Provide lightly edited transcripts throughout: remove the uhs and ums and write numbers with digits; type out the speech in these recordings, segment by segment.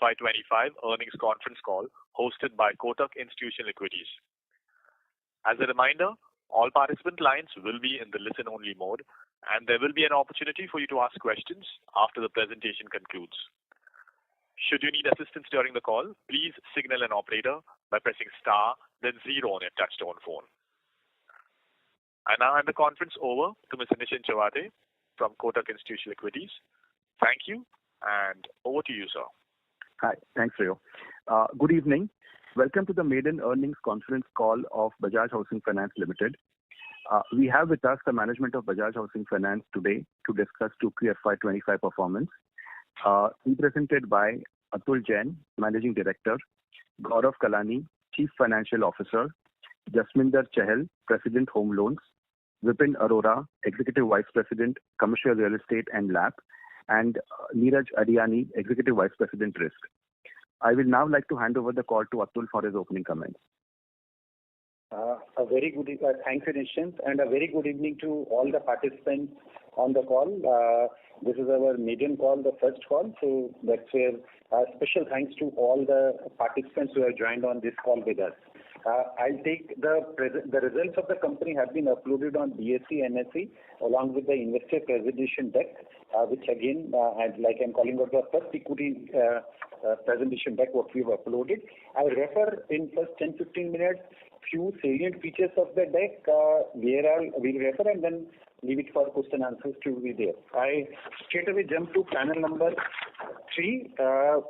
Q2FY25 earnings conference call hosted by Kotak Institutional Equities. As a reminder, all participant lines will be in the listen-only mode, and there will be an opportunity for you to ask questions after the presentation concludes. Should you need assistance during the call, please signal an operator by pressing star, then 0 on your touchtone phone. I now hand the conference over to Mr. Nischint Chawathe from Kotak Institutional Equities. Thank you, and over to you, sir. Hi. Thanks, Rio. Good evening. Welcome to the maiden earnings conference call of Bajaj Housing Finance Limited. We have with us the management of Bajaj Housing Finance today to discuss Q2FY25 performance. Represented by Atul Jain, Managing Director, Gaurav Kalani, Chief Financial Officer, Jasminder Chahal, President Home Loans, Vipin Arora, Executive Vice President, Commercial Real Estate and LAP, and Neeraj Adiani, Executive Vice President, Risk. I will now like to hand over the call to Atul for his opening comments. A very good thanks, Nischint, and a very good evening to all the participants on the call. This is our maiden call, the first call, so that's where special thanks to all the participants who have joined on this call with us. I'll take the results of the company have been uploaded on BSE, NSE, along with the investor presentation deck, which again, I'm calling out the first equity presentation deck what we've uploaded. I'll refer in first 10-15 minutes few salient features of the deck, where we'll refer and then leave it for question answers to be there. I straight away jump to panel number 3,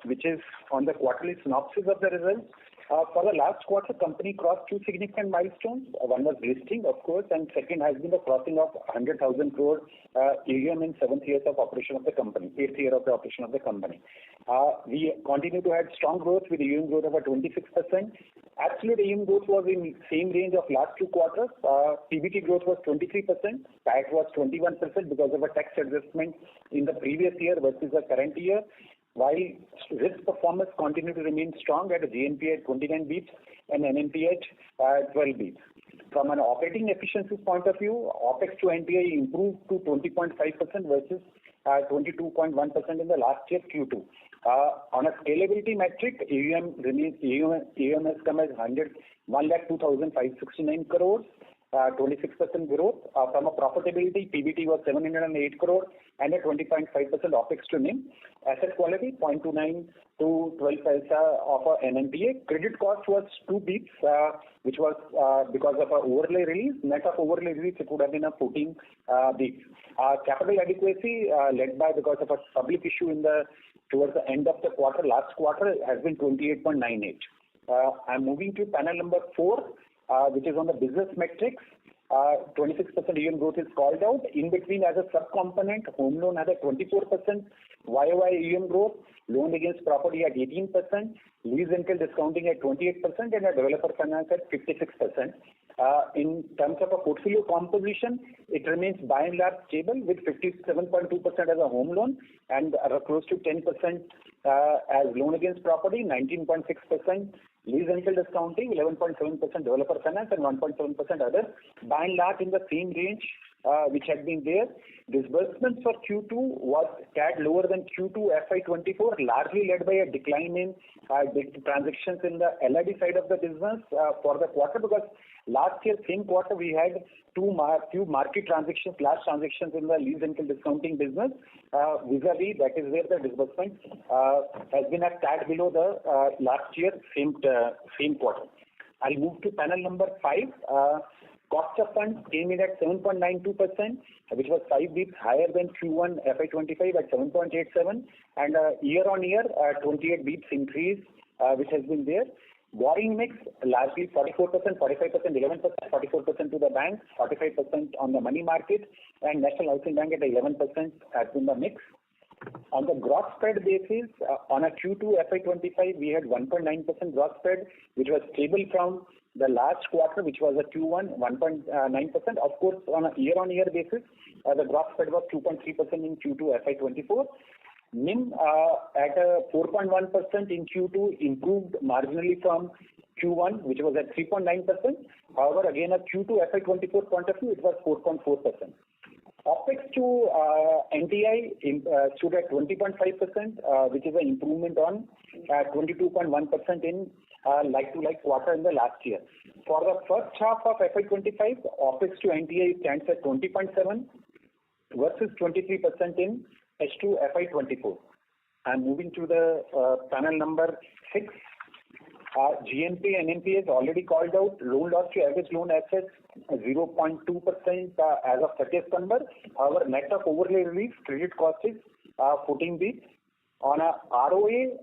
which is on the quarterly synopsis of the results. For the last quarter, company crossed 2 significant milestones. One was listing, of course, and second has been the crossing of 100,000 crore AUM in 7th year of operation of the company, 8th year of the operation of the company. We continue to have strong growth with AUM growth of 26%. Absolute AUM growth was in same range of last 2 quarters. PBT growth was 23%. PAT was 21% because of a tax adjustment in the previous year versus the current year. While risk performance continued to remain strong at a GNPA at 29 basis and NNPA at 12 basis. From an operating efficiency point of view, OPEX to NPA improved to 20.5% versus 22.1% in the last year Q2. On a scalability metric, AUM has come as 1,02,569 crores. 26% growth. From a profitability, PBT was 708 crore and a 20.5% OPEX to NIM. Asset quality 0.29 to 12 paisa of a NNPA. Credit cost was 2 basis, which was because of a overlay release. Net of overlay release, it would have been a 14 basis. Capital adequacy led by because of a public issue towards the end of the quarter, last quarter, has been 28.98. I'm moving to panel number 4. Which is on the business metrics. 26% AUM growth is called out. In between, as a sub-component, home loan had a 24% YOY AUM growth, loan against property at 18%, lease rental discounting at 28%, and a developer finance at 56%. In terms of a portfolio composition, it remains by and large stable with 57.2% as a home loan and close to 10% as loan against property, 19.6% lease rental discounting, 11.7% developer finance, and 1.7% others. By and large, in the same range which had been there. Disbursements for Q2 was tad lower than Q2 FY24, largely led by a decline in transactions in the LID side of the business for the quarter, because last year, same quarter, we had few market transactions, large transactions in the lease rental discounting business. Vis-a-vis, that is where the disbursement has been a tad below the last year, same quarter. I'll move to panel number 5. Cost of funds came in at 7.92%, which was 5 basis higher than Q1 FY25 at 7.87, and year-on-year 28 basis increase, which has been there. Borrowing mix largely 44%, 45%, 11%, 44% to the bank, 45% on the money market, and National Housing Bank at 11% has been the mix. On the gross spread basis, on a Q2 FY25, we had 1.9% gross spread, which was stable from the last quarter, which was a Q1, 1.9%. Of course, on a year-on-year basis, the gross spread was 2.3% in Q2 FY24. NIM at 4.1% in Q2 improved marginally from Q1, which was at 3.9%. However, again, at Q2 FY24 point of view, it was 4.4%. OpEx to NTI stood at 20.5%, which is an improvement on 22.1% in like-to-like quarter in the last year. For the first half of FY25, OpEx to NTI stands at 20.7 versus 23% in H2 FY24. And moving to the panel number 6, GNP and NNP is already called out. Loan loss to average loan assets 0.2% as of 30th September. However, net of overlay relief, credit cost is 14 basis points. On a ROA,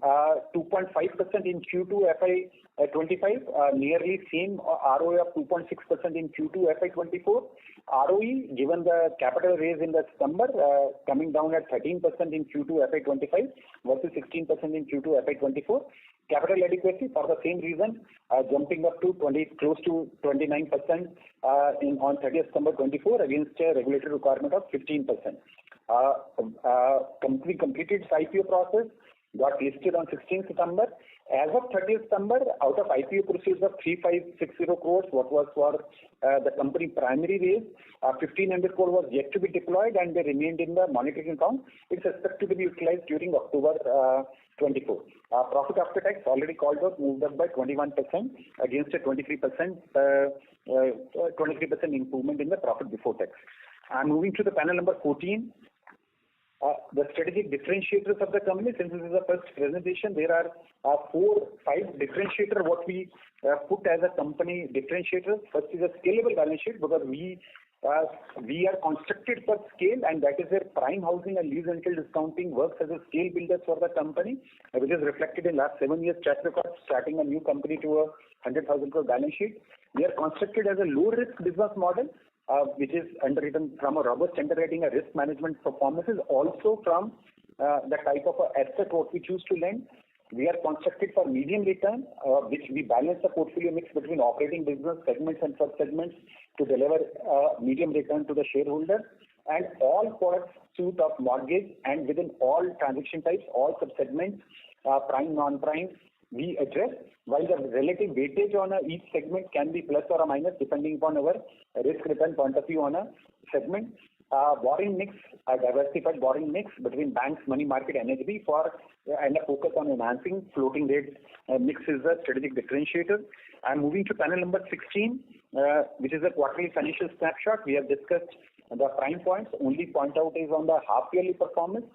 2.5% in Q2 FY25, nearly same ROA of 2.6% in Q2 FY24. ROE, given the capital raise in the September, coming down at 13% in Q2 FY25 versus 16% in Q2 FY24. Capital adequacy, for the same reason, jumping up to close to 29% on 30th September 24 against a regulatory requirement of 15%. Company completed its IPO process, got listed on 16th September. As of 30th September, out of IPO proceeds of 3,560 crores, what was for the company primary raise, 1,500 crore was yet to be deployed and they remained in the monitoring account. It's expected to be utilized during October 24. Profit after tax, already called out, moved up by 21% against a 23% improvement in the profit before tax. Moving to the panel number 14. The strategic differentiators of the company. Since this is the first presentation, there are 4-5 differentiators what we put as a company differentiators. First is a scalable balance sheet, because we are constructed for scale, and that is where prime housing and lease rental discounting works as a scale builder for the company, which is reflected in last 7 years track record, starting a new company to a 100,000 crore balance sheet. We are constructed as a low risk business model, which is underwritten from a robust underwriting, a risk management performances, also from the type of asset what we choose to lend. We are constructed for medium return, which we balance the portfolio mix between operating business segments and sub-segments to deliver medium return to the shareholder. And all products suite of mortgage, and within all transaction types, all sub-segments, prime, non-prime, we address, while the relative weightage on each segment can be plus or a minus depending upon our risk return point of view on a segment. Borrowing mix, a diversified borrowing mix between banks, money market, NHB and a focus on enhancing floating rate mix is a strategic differentiator. I'm moving to panel number 16, which is a quarterly financial snapshot. We have discussed the prime points. Only point out is on the half yearly performance,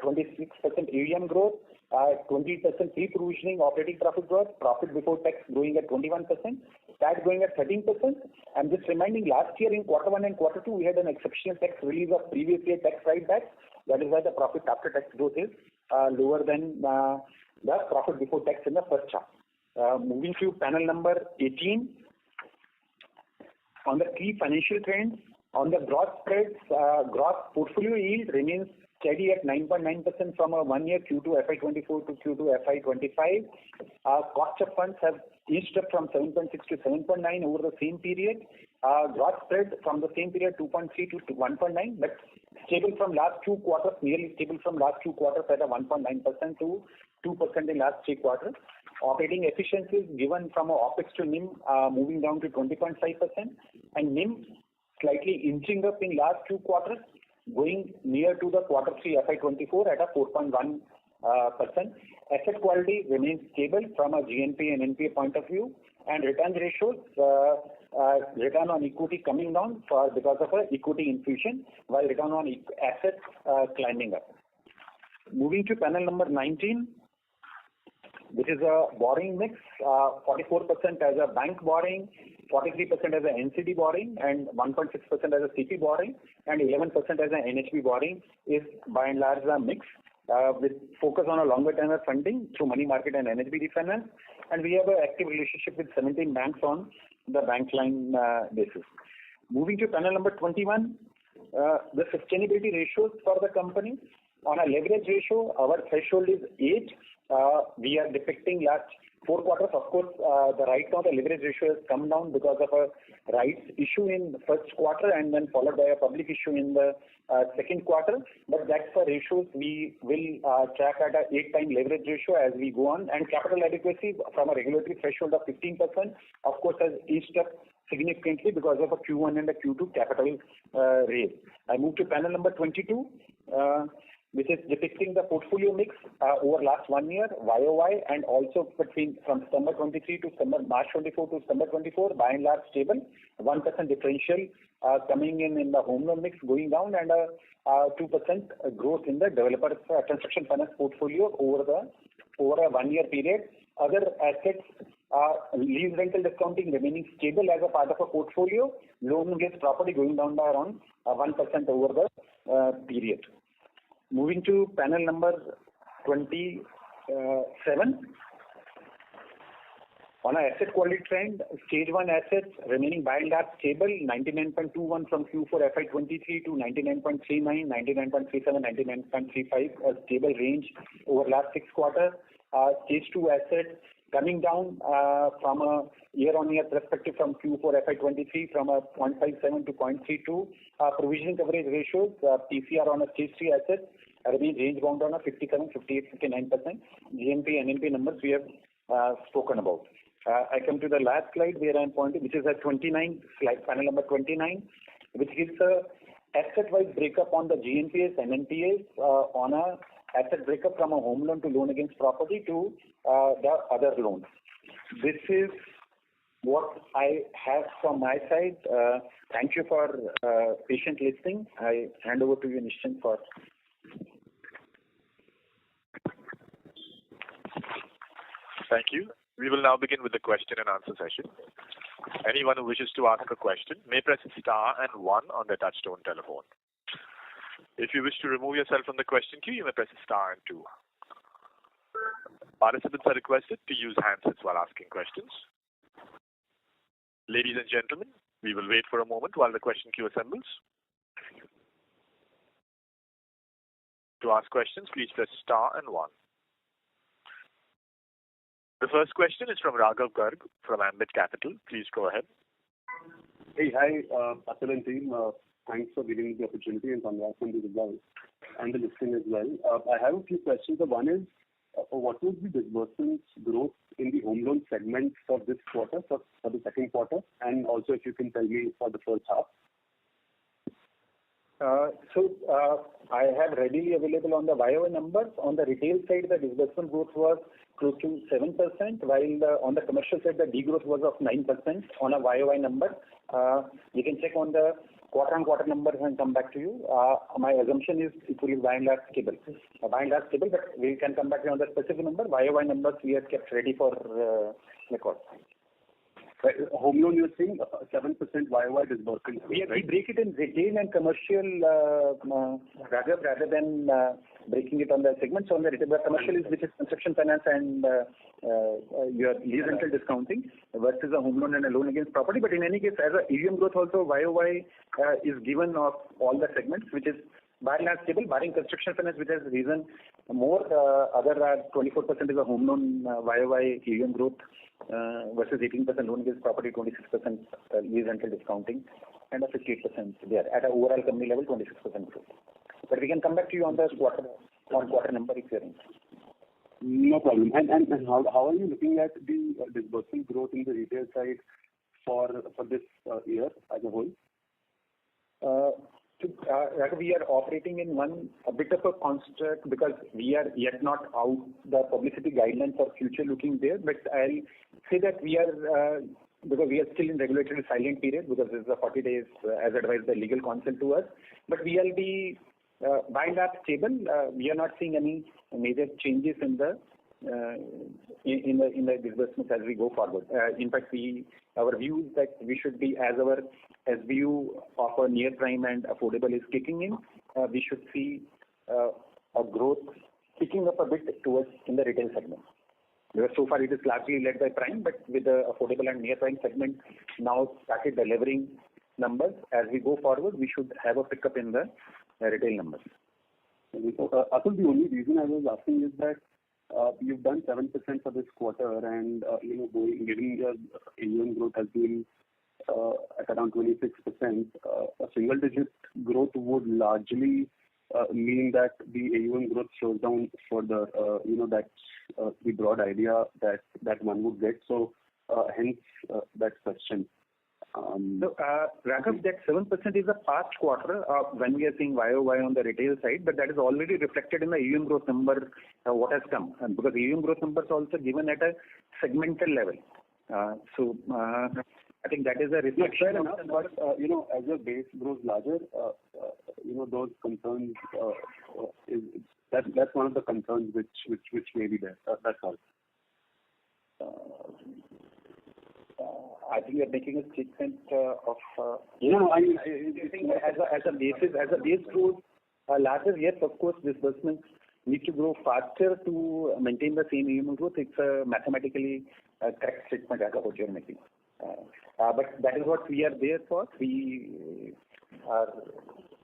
26% AUM growth, 20% pre-provisioning operating profit growth, profit before tax growing at 21%, tax going at 13%. I'm just reminding, last year in quarter 1 and quarter 2, we had an exceptional tax release of previous year tax write-backs. That is why the profit after tax growth is lower than the profit before tax in the first half. Moving to panel number 18. On the key financial trends, on the gross spreads, gross portfolio yield remains steady at 9.9% from a 1 year Q2 FY24 to Q2 FY25. Cost of funds have inched up from 7.6 to 7.9 over the same period. Gross spread from the same period 2.3 to 1.9, but stable from last 2 quarters, nearly stable from last 2 quarters at a 1.9% to 2% in last 3 quarters. Operating efficiencies given from a OpEx to NIM moving down to 20.5%, and NIM slightly inching up in last 2 quarters, going near to the quarter 3 FY24 at a 4.1%. Asset quality remains stable from a GNP and NPA point of view, and return ratios, return on equity coming down because of a equity infusion, while return on assets climbing up. Moving to panel number 19, which is a borrowing mix, 44% as a bank borrowing, 43% as a NCD borrowing, and 1.6% as a CP borrowing, and 11% as an NHB borrowing is by and large a mix, with focus on a longer tenor funding through money market and NHB refinance. And we have an active relationship with 17 banks on the bank line basis. Moving to panel number 21, the sustainability ratios for the company. On a leverage ratio, our threshold is 8. we are depicting last 4 quarters. Of course, right now the leverage ratio has come down because of a rights issue in first quarter and then followed by a public issue in the second quarter. But that's the ratios we will track at a 8-time leverage ratio as we go on. And capital adequacy from a regulatory threshold of 15%, of course, has eased up significantly because of a Q1 and a Q2 capital raise. I move to panel number 22. Which is depicting the portfolio mix over last 1 year, YOY, and also from December 23 to March 24 to December 24, by and large stable. 1% differential coming in the home loan mix going down, and a 2% growth in the developer construction finance portfolio over a 1 year period. Other assets, lease rental discounting remaining stable as a part of a portfolio. Loan against property going down by around 1% over the period. Moving to panel number 27. On our asset quality trend, stage 1 assets remaining by and large stable, 99.21 from Q4 FY23 to 99.39, 99.37, 99.35, a stable range over last 6 quarters. Stage 2 assets coming down from a year-on-year perspective from Q4 FY23 from a 0.57 to 0.32. Provision coverage ratios, PCR on a stage 3 assets remain range bound on a 57, 58, 59%. GNP, NNP numbers we have spoken about. I come to the last slide where I am pointing, which is at 29, slide panel number 29, which gives a asset-wise breakup on the GNPAs, NNPAs on a asset breakup from a home loan to loan against property to the other loans. This is what I have from my side. Thank you for patient listening. I hand over to you, Nishant, for. Thank you. We will now begin with the question and answer session. Anyone who wishes to ask a question may press star and 1 on their touchtone telephone. If you wish to remove yourself from the question queue, you may press star and 2. Participants are requested to use handsets while asking questions. Ladies and gentlemen, we will wait for a moment while the question queue assembles. To ask questions, please press star and 1. The first question is from Raghav Garg from Ambit Capital. Please go ahead. Hey, hi, Atul and team. Thanks for giving me the opportunity and congrats on the results and the listing as well. I have a few questions. One is, what was the disbursements growth in the home loan segment for this quarter, for the second quarter? And also if you can tell me for the first half. I have readily available on the YOY numbers. On the retail side, the disbursement growth was close to 7%, while on the commercial side, the degrowth was of 9% on a YOY number. You can check on the quarter-on-quarter numbers and come back to you. My assumption is it will be by and large stable. By and large stable, but we can come back to you on the specific number. YOY numbers we have kept ready for record. Home loan, you're saying 7% YOY disbursement. We break it in retail and commercial rather than breaking it on the segments. So on the retail, commercial is which is construction finance and your lease rental discounting versus a home loan and a loan against property. But in any case, as a AUM growth also YOY is given of all the segments, which is by and large stable, barring construction finance, which has risen more. Other 24% is a home loan YOY AUM growth versus 18% loan against property, 26% lease rental discounting, and a 58% there. At an overall company level, 26% growth. But we can come back to you on the quarter number if you're interested. No problem. And how are you looking at the disbursement growth in the retail side for this year as a whole? We are operating in a bit of a construct because we are yet not out the publicity guidelines for future looking there. But I'll say that we are because we are still in regulatory silent period because this is a 40 days as advised by legal counsel to us. But we will be by and large stable. We are not seeing any major changes in the disbursements as we go forward. In fact, our view is that we should be, as our SBU of a near prime and affordable is kicking in, we should see a growth picking up a bit towards in the retail segment. Because so far it is largely led by prime, but with the affordable and near prime segment now started delivering numbers. As we go forward, we should have a pickup in the retail numbers. Atul, the only reason I was asking is that You've done 7% for this quarter, and given your AUM growth has been at around 26%, a single-digit growth would largely mean that the AUM growth slows down further. That's the broad idea that one would get. So hence that question. Raghav, that 7% is a past quarter when we are seeing YOY on the retail side, but that is already reflected in the AUM growth number, what has come. And because AUM growth numbers are also given at a segmental level. I think that is a reflection. Fair enough, but as your base grows larger, those concerns, that's one of the concerns which may be there. That's all. I think you are making a statement of. No, I think as a base growth larger, yes, of course, disbursements need to grow faster to maintain the same AUM growth. It's a mathematically correct statement as what you are making. But that is what we are there for.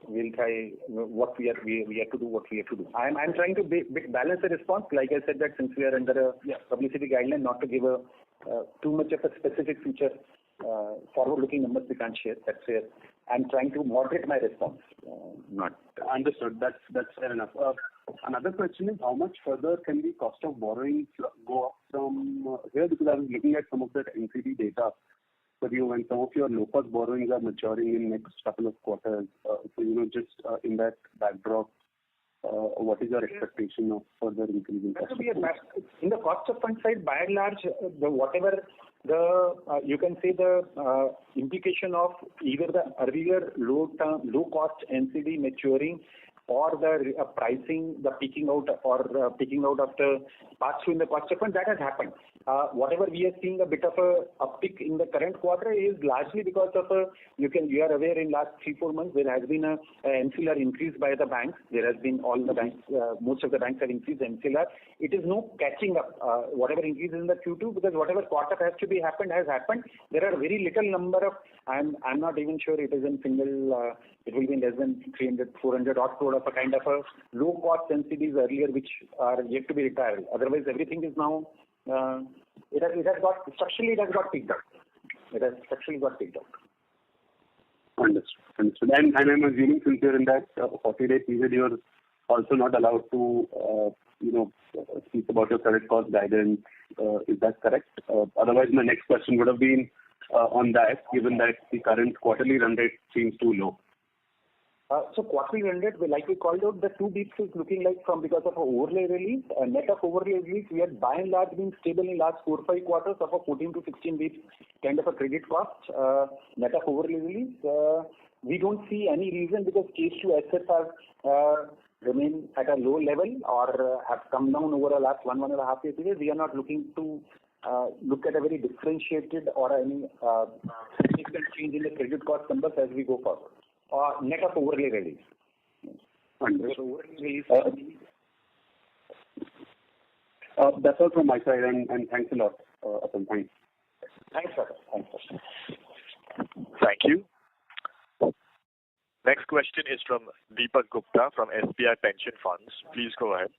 We'll try what we have to do what we have to do. I'm trying to balance the response. Like I said, that since we are under a publicity guideline, not to give too much of a specific future forward-looking numbers we can't share. That's where I'm trying to moderate my response. Not understood. That's fair enough. Another question is, how much further can the cost of borrowing go up from here? Because I was looking at some of that NCD data for you, and some of your low-cost borrowings are maturing in next couple of quarters. Just in that backdrop, what is your expectation of further increasing cost of funds? In the cost of fund side, by and large, you can say the implication of either the earlier low-cost NCD maturing or the pricing, the peaking out of the pass-through in the cost of fund, that has happened. Whatever we are seeing a bit of a uptick in the current quarter is largely because of you are aware in last 3-4 months there has been a MCLR increase by the banks. There has been all the banks, most of the banks have increased MCLR. It is no catching up. Whatever increase in the Q2, because whatever quarter has to be happened has happened. There are very little number of. I'm not even sure it is in single. It will be less than 300, 400 odd crore of a kind of a low cost NCDs earlier which are yet to be retired. Otherwise, everything is now. It has got structurally picked up. It has structurally got picked up. Understood. And I'm assuming since you're in that 40-day period, you're also not allowed to speak about your credit cost guidance. Is that correct? Otherwise, my next question would have been on that, given that the current quarterly run rate seems too low. So quarterly run rate, like we called out, the 2 basis is looking like from because of a overlay release. Net of overlay release, we had by and large been stable in last 4-5 quarters of a 14 to 16 basis kind of a credit cost. Net of overlay release, we don't see any reason because case to assets have remain at a low level or have come down over the last 1.5 year period. We are not looking to look at a very differentiated or any significant change in the credit cost numbers as we go forward. Or net of overlay release. That's all from my side, and thanks a lot, Atul. Thanks. Thanks, sir. Thank you. Next question is from Deepak Gupta from SBI Pension Funds. Please go ahead.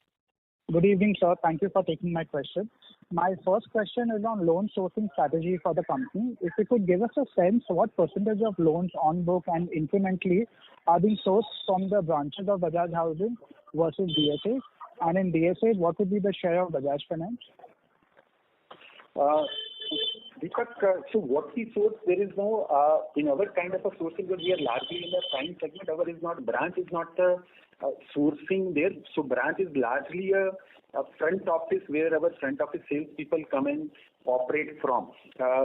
Good evening, sir. Thank you for taking my question. My first question is on loan sourcing strategy for the company. If you could give us a sense, what percentage of loans on book and incrementally are being sourced from the branches of Bajaj Housing versus DSAs? And in DSAs, what would be the share of Bajaj Finance? Deepak, so what we source, there is no, in our kind of a sourcing, because we are largely in the prime segment, branch is not sourcing there. So branch is largely a front office where our front office sales people come and operate from.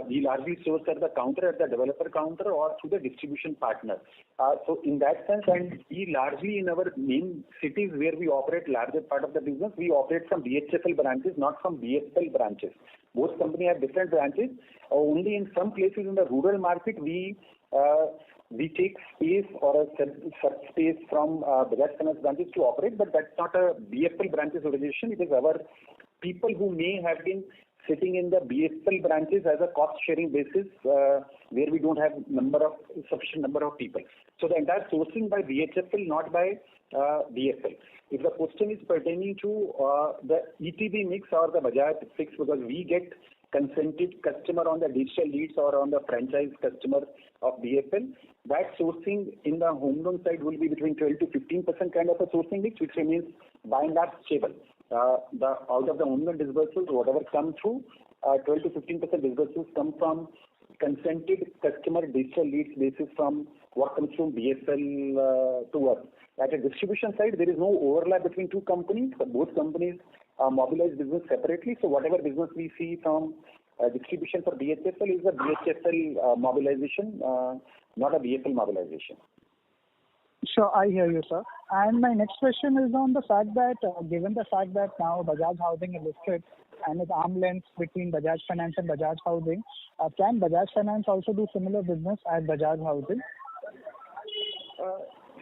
We largely source at the counter, at the developer counter or through the distribution partner. So in that sense, and we largely in our main cities where we operate larger part of the business, we operate from BAJAJHFL branches, not from BFL branches. Both companies have different branches. Only in some places in the rural market, we take space or a space from Bajaj Finance branches to operate, but that's not a BFL branches organization. It is our people who may have been sitting in the BFL branches as a cost sharing basis where we don't have sufficient number of people. So the entire sourcing by BHFL, not by BFL. If the question is pertaining to the ETB mix or the Bajaj fix, because we get consented customer on the digital leads or on the franchise customer of BFL, that sourcing in the home loan side will be between 12 to 15% kind of a sourcing mix, which remains by and large stable. Out of the home loan disbursements, whatever come through, 12 to 15% disbursements come from consented customer digital leads basis from what comes from BFL to us. At a distribution side, there is no overlap between two companies. Both companies mobilize business separately. So whatever business we see from distribution for BHFL is a BHFL mobilization, not a BFL mobilization. Sure, I hear you, sir. And my next question is on the fact that, given the fact that now Bajaj Housing is listed and it's arm length between Bajaj Finance and Bajaj Housing, can Bajaj Finance also do similar business as Bajaj Housing?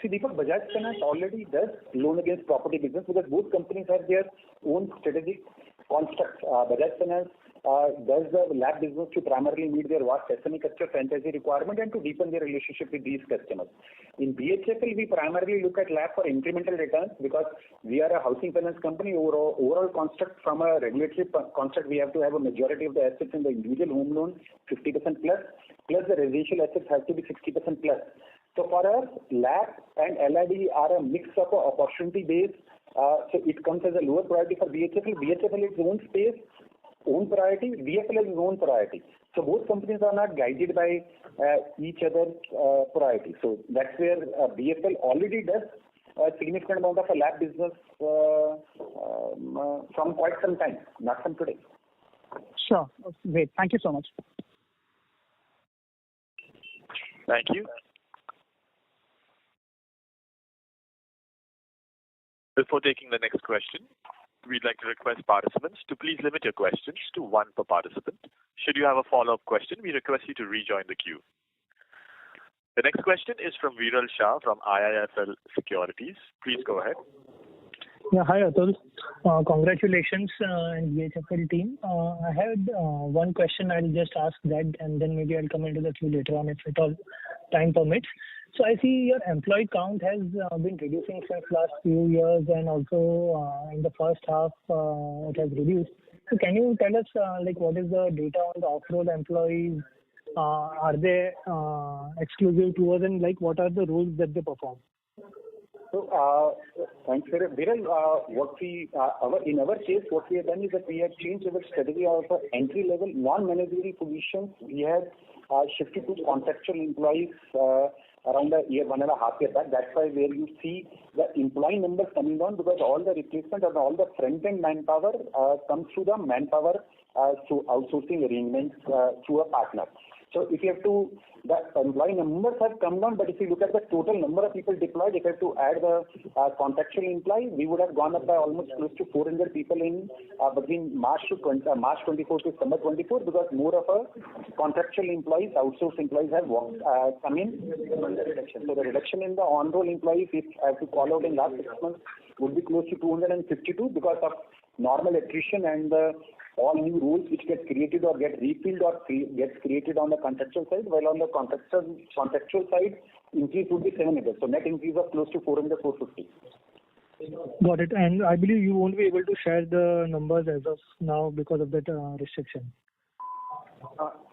See, Deepak, Bajaj Finance already does loan against property business because both companies have their own strategic constructs. Bajaj Finance does the LAP business to primarily meet their vast SME customer franchisee requirement and to deepen their relationship with these customers. In BHFL, we primarily look at LAP for incremental returns because we are a housing finance company. Overall construct from a regulatory construct, we have to have a majority of the assets in the individual home loan, 50% plus the residential assets have to be 60% plus. So for us, LAP and LID are a mix of opportunity base. So it comes as a lower priority for BHFL. BHFL has its own space, own priority. BFL has its own priority. So both companies are not guided by each other's priority. So that's where BFL already does a significant amount of a LAP business from quite some time, not from today. Sure. Great. Thank you so much. Thank you. Before taking the next question, we'd like to request participants to please limit your questions to one per participant. Should you have a follow-up question, we request you to rejoin the queue. The next question is from Viral Shah from IIFL Securities. Please go ahead. Yeah, hi Atul. Congratulations and BHFL team. I had one question. I'll just ask that and then maybe I'll come into the queue later on if at all time permits. So I see your employee count has been reducing since last few years and also in the first half it has reduced. So can you tell us what is the data on the off-roll employees? Are they exclusive to us and what are the roles that they perform? So, thanks, Viral. In our case, what we have done is that we have changed our strategy of entry-level, non-managerial positions. We have shifted to contractual employees around a year, 1.5 years back. That's why where you see the employee numbers coming down because all the replacement and all the front-end manpower comes through the manpower through outsourcing arrangements through a partner. So if you have to, the employee numbers have come down, but if you look at the total number of people deployed, if you have to add the contractual employee, we would have gone up by almost close to 400 people in between March 24 to December 24 because more of a contractual employees, outsourced employees have come in. So the reduction in the on-roll employees, if I have to call out in last 6 months, would be close to 252 because of normal attrition and all new roles which get created or get refilled or gets created on the contractual side, while on the contractual side, increase would be 700. So net increase of close to 400, 450. Got it. And I believe you won't be able to share the numbers as of now because of that restriction.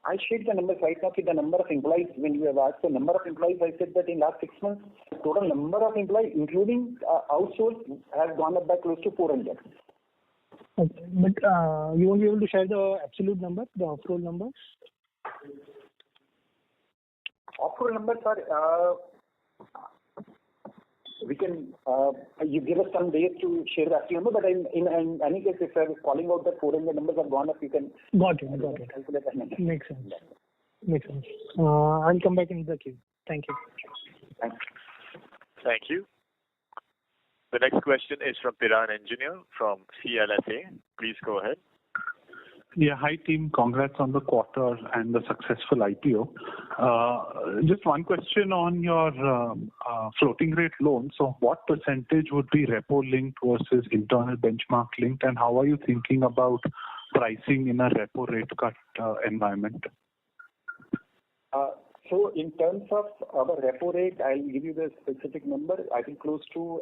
I shared the numbers right now. The number of employees, when you have asked the number of employees, I said that in last 6 months, total number of employees, including outsourced, has gone up by close to 400. Okay. But you won't be able to share the absolute number, the off-roll numbers? Off-roll numbers are, we can, you give us some days to share the actual number, but in any case, if I was calling out that 400 numbers have gone up, you can... Got it. Calculate that number. Makes sense. I'll come back into the queue. Thank you. Thanks. Thank you. The next question is from Piran Engineer from CLSA. Please go ahead. Yeah, hi team. Congrats on the quarter and the successful IPO. Just one question on your floating rate loan. So what percentage would be repo linked versus internal benchmark linked, and how are you thinking about pricing in a repo rate cut environment? So in terms of our repo rate, I'll give you the specific number. I think close to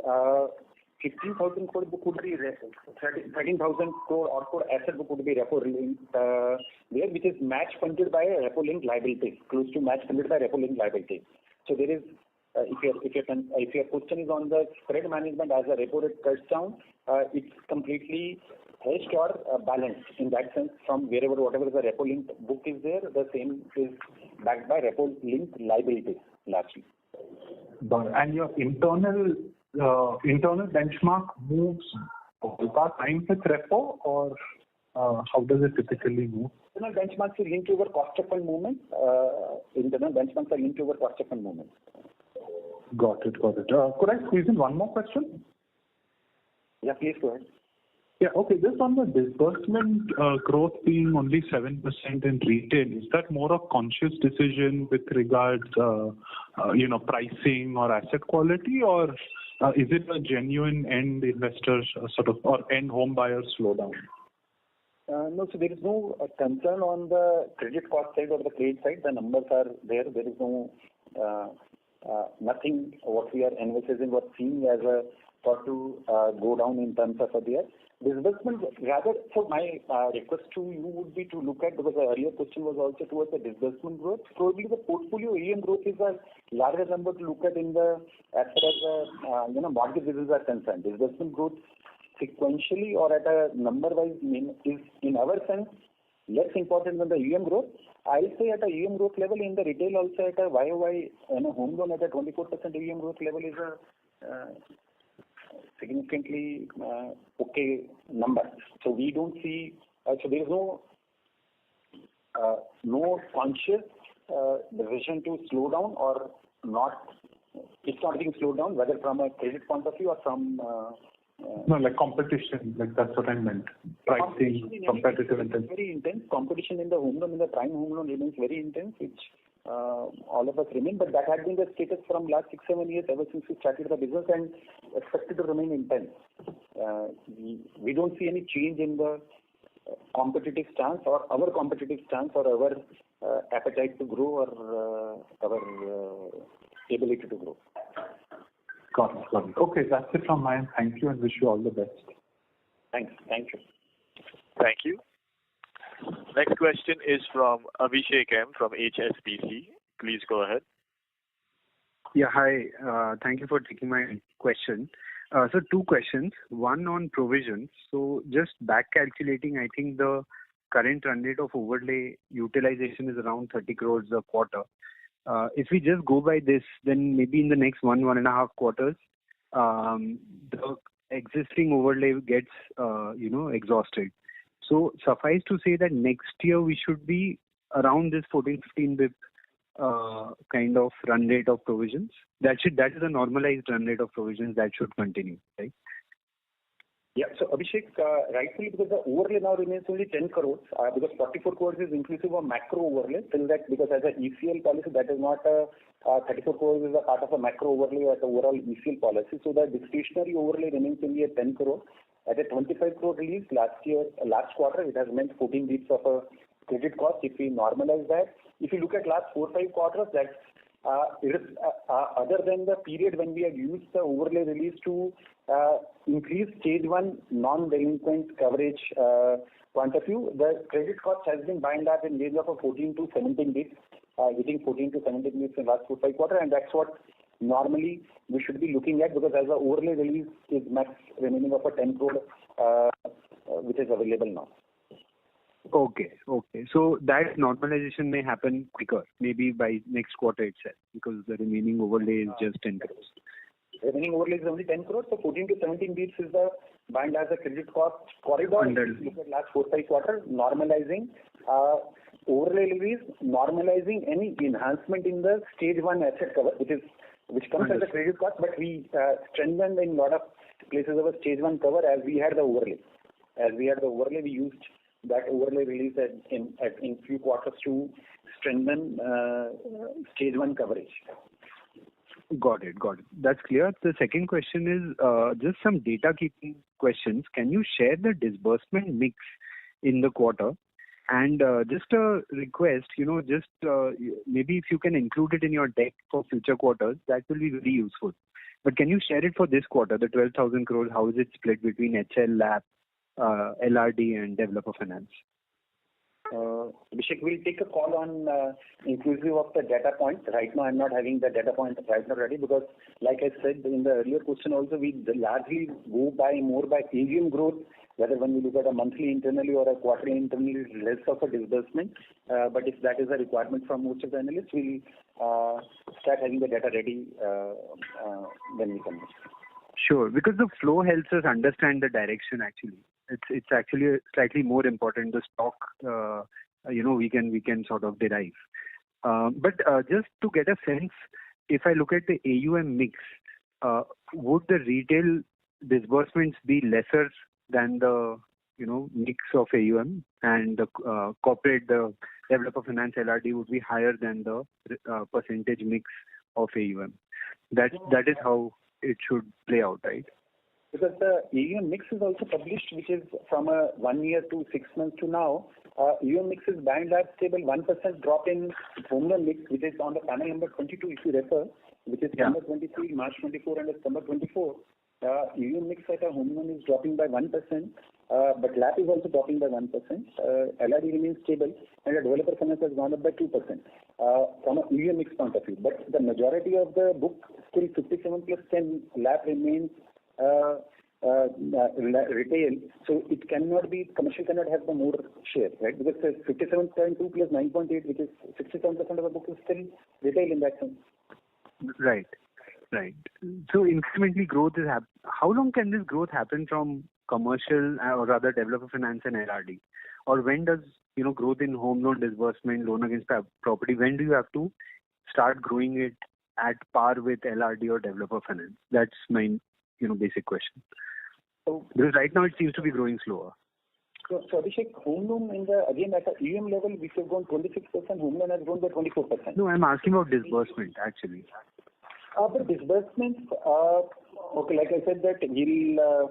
15,000 crore book would be 13,000 crore asset book would be repo linked there, which is match funded by a repo linked liability, close to match funded by repo linked liability. So there is, if your question is on the spread management as a repo rate cuts down, it's completely hedged or balanced in that sense from whatever the repo linked book is there, the same is backed by repo linked liabilities largely. And your internal benchmark moves over time with repo, or how does it typically move? Internal benchmarks are linked to our cost of fund movement. Internal benchmarks are linked to our cost of fund movement. Got it. Could I squeeze in one more question? Yeah, please go ahead. Yeah, okay. Just on the disbursement growth being only 7% in retail, is that more a conscious decision with regards, pricing or asset quality, or is it a genuine end investor or end home buyer slowdown? No, so there is no concern on the credit cost side or the credit side. The numbers are there. There is no nothing what we are envisaging or seeing as a thought to go down in terms of the disbursement. Rather, so my request to you would be to look at, because the earlier question was also towards the disbursement growth. Probably the portfolio AUM growth is a larger number to look at in the as far as the mortgage business are concerned. Disbursement growth sequentially or at a number wise is in our sense less important than the AUM growth. I'll say at a AUM growth level in the retail also at a YOY home loan at a 24% AUM growth level is a significantly okay number. So we don't see, so there is no conscious decision to slow down or not. It's not being slowed down, whether from a credit point of view or from no, like competition, like that's what I meant. Pricing, competitive intensity. Very intense. Competition in the home loan, in the prime home loan remains very intense, which all of us remain. But that had been the status from last 6-7 years ever since we started the business and expected to remain intense. We don't see any change in the competitive stance or our competitive stance or our appetite to grow or our ability to grow. Got it. Okay, that's it from my end. Thank you and wish you all the best. Thanks. Thank you. Thank you. Next question is from Abhishek M from HSBC. Please go ahead. Yeah, hi. Thank you for taking my question. So two questions. One on provisions. So just back calculating, I think the current run rate of overlay utilization is around 30 crores a quarter. If we just go by this, then maybe in the next 1.5 quarters, the existing overlay gets, exhausted. So suffice to say that next year we should be around this 14-15 bip kind of run rate of provisions. That is a normalized run rate of provisions that should continue, right? Yeah. So Abhishek, rightfully, because the overlay now remains only 10 crores, because 44 crores is inclusive of macro overlay, till that, because as a ECL policy, that is not 34 crores is a part of a macro overlay at the overall ECL policy. So the discretionary overlay remains only at 10 crore. At a 25 crore release last quarter, it has meant 14 bps of a credit cost. If we normalize that, if you look at last 4-5 quarters, that's it is other than the period when we had used the overlay release to increase stage 1 non-delinquent coverage point of view, the credit cost has been by and large in range of a 14 to 17 bits, hitting 14 to 17 bits in last 4-5 quarters, and that's what normally we should be looking at, because as the overlay release is max remaining of a 10 crore which is available now. Okay. So that normalization may happen quicker, maybe by next quarter itself, because the remaining overlay is just 10 crores. Remaining overlay is only 10 crores, so 14 to 17 bits is the by and large the credit cost corridor. If you look at last 4-5 quarters, normalizing overlay release, normalizing any enhancement in the stage 1 asset cover, which comes as a credit cost, but we strengthened in a lot of places our stage 1 cover as we had the overlay. We used that overlay release in few quarters to strengthen stage 1 coverage. Got it. That's clear. The second question is just some data keeping questions. Can you share the disbursement mix in the quarter. And just a request, maybe if you can include it in your deck for future quarters, that will be very useful. But can you share it for this quarter, the 12,000 crores, how is it split between HL, LAP, LRD and developer finance? Abhishek, we'll take a call on inclusive of the data points. Right now, I'm not having the data points right now ready because, like I said in the earlier question also, we largely go more by AUM growth, whether when we look at a monthly internally or a quarterly internally, less of a disbursement. But if that is a requirement from most of the analysts, we'll start having the data ready when we come. Sure, because the flow helps us understand the direction actually. It's actually slightly more important, the stock, we can sort of derive. But just to get a sense, if I look at the AUM mix, would the retail disbursements be lesser than the, mix of AUM, and the corporate, the developer finance LRD would be higher than the percentage mix of AUM? That is how it should play out, right? Because the AUM mix is also published, which is from a 1 year to 6 months to now. AUM mix is by and large stable. 1% drop in home loan mix, which is on the panel number 22, if you refer, which is September 23, March 24, and December 24. AUM mix at a home loan is dropping by 1%, but LAP is also dropping by 1%. LRD remains stable, and the developer finance has gone up by 2% from an AUM mix point of view. But the majority of the book, still 57 plus 10, LAP remains retail, so it cannot be, commercial cannot have the more share, right? Because 57.2 plus 9.8, which is 67% of the book, is still retail in that sense. Right. So incrementally growth is how long can this growth happen from commercial or rather developer finance and LRD? Or when does, growth in home loan disbursement, loan against property, when do you have to start growing it at par with LRD or developer finance? That's my basic question. So, because right now it seems to be growing slower. So Abhishek, home loan again at the EM level, we have grown 26%, home loan has grown by 24%. No, I'm asking about disbursement actually. But disbursements, okay, like I said that we'll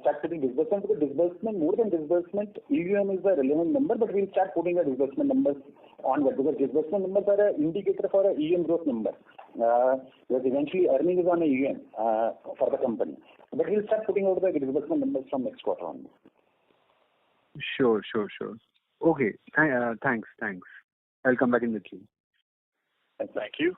start putting disbursement, because disbursement, more than disbursement, EUM is the relevant number, but we'll start putting the disbursement numbers onward, because disbursement numbers are an indicator for a EM growth number. Because eventually earning is on a EM for the company. But we'll start putting out the disbursement numbers from next quarter on. Sure. Okay, thanks. I'll come back in the queue. Thank you.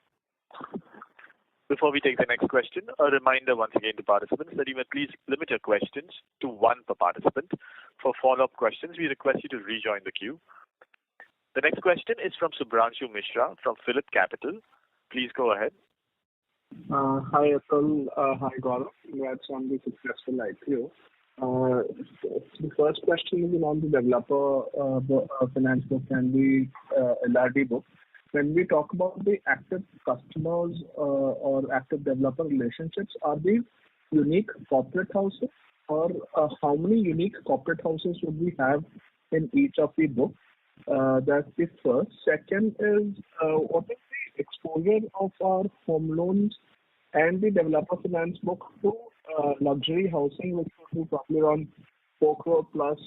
Before we take the next question, a reminder once again to participants that you may please limit your questions to one per participant. For follow-up questions, we request you to rejoin the queue. The next question is from Subhranshu Mishra from Phillip Capital. Please go ahead. Hi, Atul. Hi, Gaurav. Congrats on the successful IPO. The first question is on the developer finance book and the LRD book. When we talk about the active customers or active developer relationships, are these unique corporate houses, or how many unique corporate houses would we have in each of the books? That's the first. Second is, what is the exposure of our home loans and the developer finance book to luxury housing, which would be probably around 4 crore plus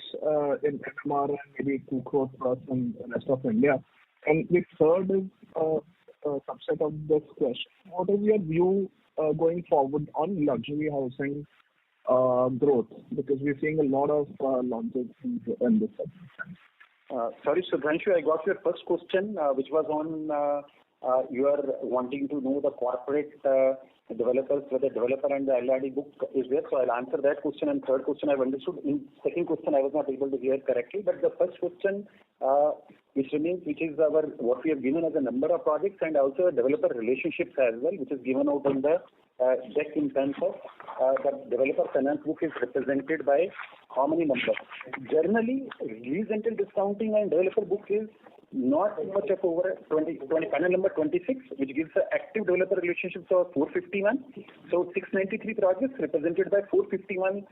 in MMR and maybe 2 crore plus in the rest of India? And the third is a subset of this question. What is your view going forward on luxury housing growth? Because we're seeing a lot of launches in this segment. Sorry, Subhranshu, I got your first question, which was on you are wanting to know the corporate developers, whether developer and the LRD book is there. So I'll answer that question, and third question I've understood. In second question I was not able to hear correctly, but the first question, which is our what we have given as a number of projects and also developer relationships as well, which is given out in the deck in terms of the developer finance book is represented by how many numbers. Generally, lease rental discounting and developer book is not much of over 20 panel number 26, which gives the active developer relationships of 451. So 693 projects represented by 451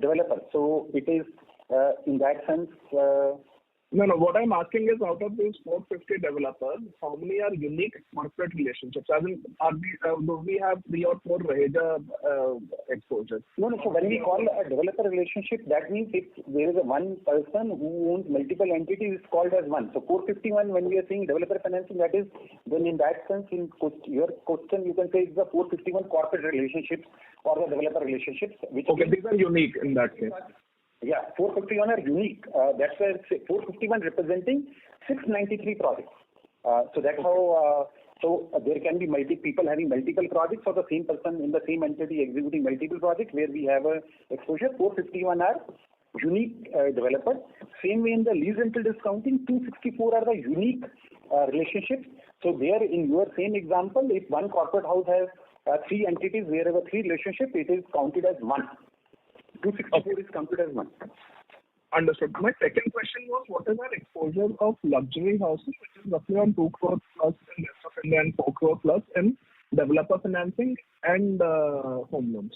developers. So it is in that sense No, no. What I'm asking is, out of these 450 developers, how many are unique corporate relationships? As in, do we have 3 or 4 Raheja exposures? No, no. So when we call a developer relationship, that means if there is a one person who owns multiple entities, it's called as one. So 451, when we are saying developer financing, that is, then in that sense, in your question, you can say it's the 451 corporate relationships or the developer relationships. Which these are unique in that case. Yeah, 451 are unique. That's why 451 representing 693 projects. So that's how. So there can be people having multiple projects, or the same person in the same entity executing multiple projects where we have a exposure. 451 are unique developers. Same way in the lease rental discounting, 264 are the unique relationships. So there, in your same example, if one corporate house has 3 entities, wherever 3 relationships, it is counted as one. 264 is counted as one. Understood. My second question was, what is our exposure of luxury houses, which is roughly on 2 crore plus in rest of India and 4 crore plus in developer financing and home loans?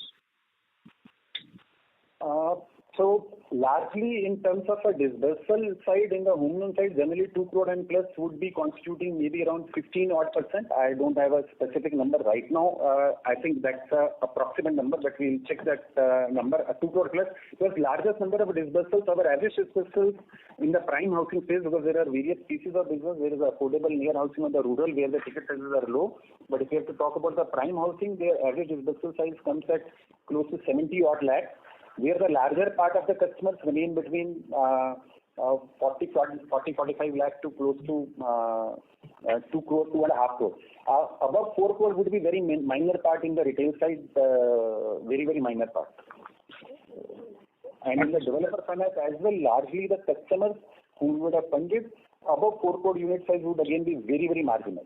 So largely in terms of a disbursal side, in the home loan side, generally 2 crore and plus would be constituting maybe around 15% odd. I don't have a specific number right now. I think that's a approximate number, but we'll check that number, 2 crore plus. Because largest number of disbursals, our average disbursals in the prime housing space, because there are various pieces of business. There is affordable near housing on the rural where the ticket sizes are low. But if you have to talk about the prime housing, their average disbursal size comes at close to 70 odd lakhs. Where the larger part of the customers remain between 45 lakh to close to 2 crore, 2.5 crore. Above 4 crore would be very minor part in the retail side, very, very minor part. And in the developer finance as well, largely the customers who would have funded above 4 crore unit size would again be very, very marginal.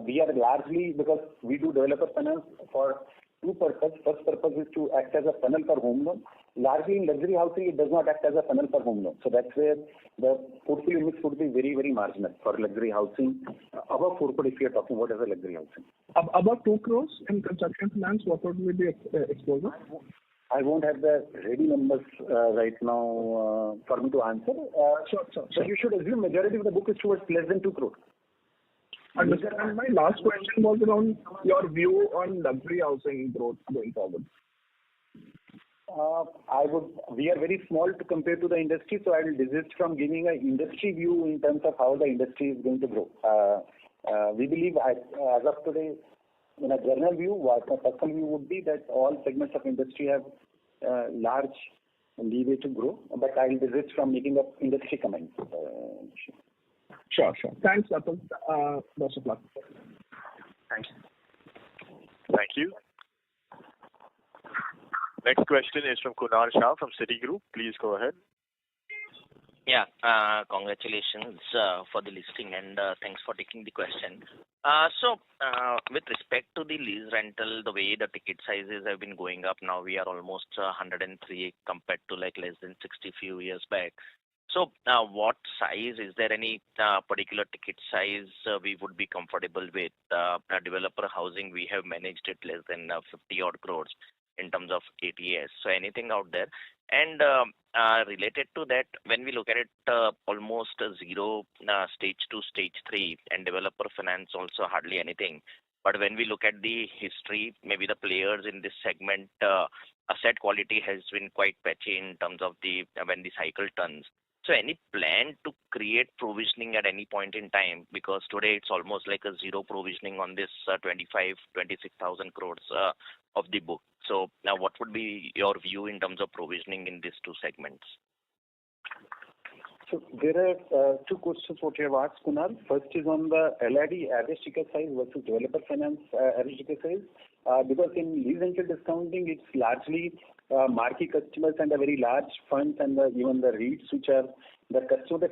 We are largely, because we do developer finance for 2 purposes. First purpose is to act as a funnel for home loan. Largely in luxury housing, it does not act as a funnel for home loan. So that's where the portfolio mix would be very, very marginal for luxury housing. Above 4 crore, if you are talking about as a luxury housing. Above 2 crores in construction finance, what would be the exposure? I won't have the ready numbers right now for me to answer. Sure. But you should assume majority of the book is towards less than 2 crore. Understood. And my last question was around your view on luxury housing growth going forward. We are very small to compare to the industry, so I will desist from giving an industry view in terms of how the industry is going to grow. We believe, as of today, in a general view, what my personal view would be that all segments of industry have large leeway to grow, but I will desist from making up industry comments. Sure. Thanks, Atul. Best of luck. Thanks. Thank you. Next question is from Kunal Shah from Citigroup. Please go ahead. Yeah, congratulations for the listing and thanks for taking the question. So, with respect to the lease rental, the way the ticket sizes have been going up, now we are almost 103 compared to like less than 60 few years back. So, what size, is there any particular ticket size we would be comfortable with? Developer housing, we have managed it less than 50 odd crores in terms of ATS. So, anything out there? And related to that, when we look at it, almost zero stage 2, stage 3, and developer finance also hardly anything. But when we look at the history, maybe the players in this segment, asset quality has been quite patchy in terms of when the cycle turns. So any plan to create provisioning at any point in time? Because today it's almost like a zero provisioning on this 26,000 crores of the book. So now what would be your view in terms of provisioning in these 2 segments? So there are 2 questions what you have asked, Kunal. First is on the LRD average ticket size versus developer finance average ticket size. Because in lease rental discounting, it's largely marquee customers and a very large funds and even the REITs, which are the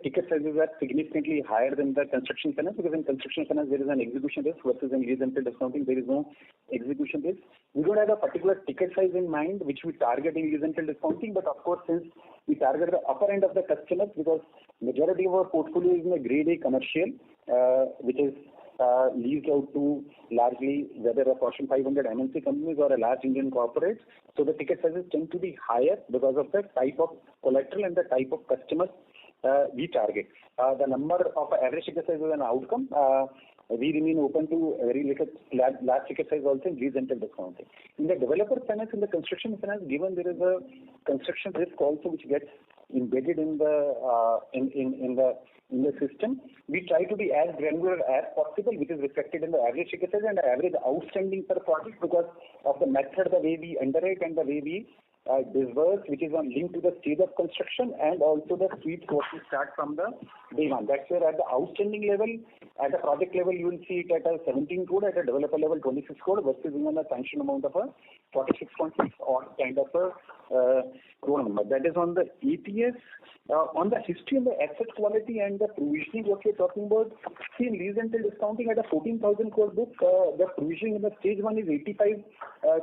ticket sizes are significantly higher than the construction finance, because in construction finance there is an execution risk versus in lease rental discounting there is no execution risk. We don't have a particular ticket size in mind which we target in lease rental discounting, but of course since we target the upper end of the customers, because majority of our portfolio is in a grade A commercial, which is leased out to largely whether a Fortune 500 MNC companies or a large Indian corporates. So the ticket sizes tend to be higher because of the type of collateral and the type of customers we target. The number of average ticket size is an outcome. We remain open to very little large ticket size also in lease rental discounting. In the developer finance, in the construction finance, given there is a construction risk also which gets embedded in the system, we try to be as granular as possible, which is reflected in the average ticket size and the average outstanding per project because of the method, the way we underwrite and the way we disburse, which is on linked to the stage of construction and also the suites what we start from the day one. That's where at the outstanding level, at the project level, you will see it at a 17 crore, at a developer level 26 crore versus even a sanction amount of a 46.6 or kind of a crore number. That is on the ETS. On the history and the asset quality and the provisioning, what you're talking about, see in lease rental discounting at a 14,000 crore book, the provisioning in the stage 1 is 85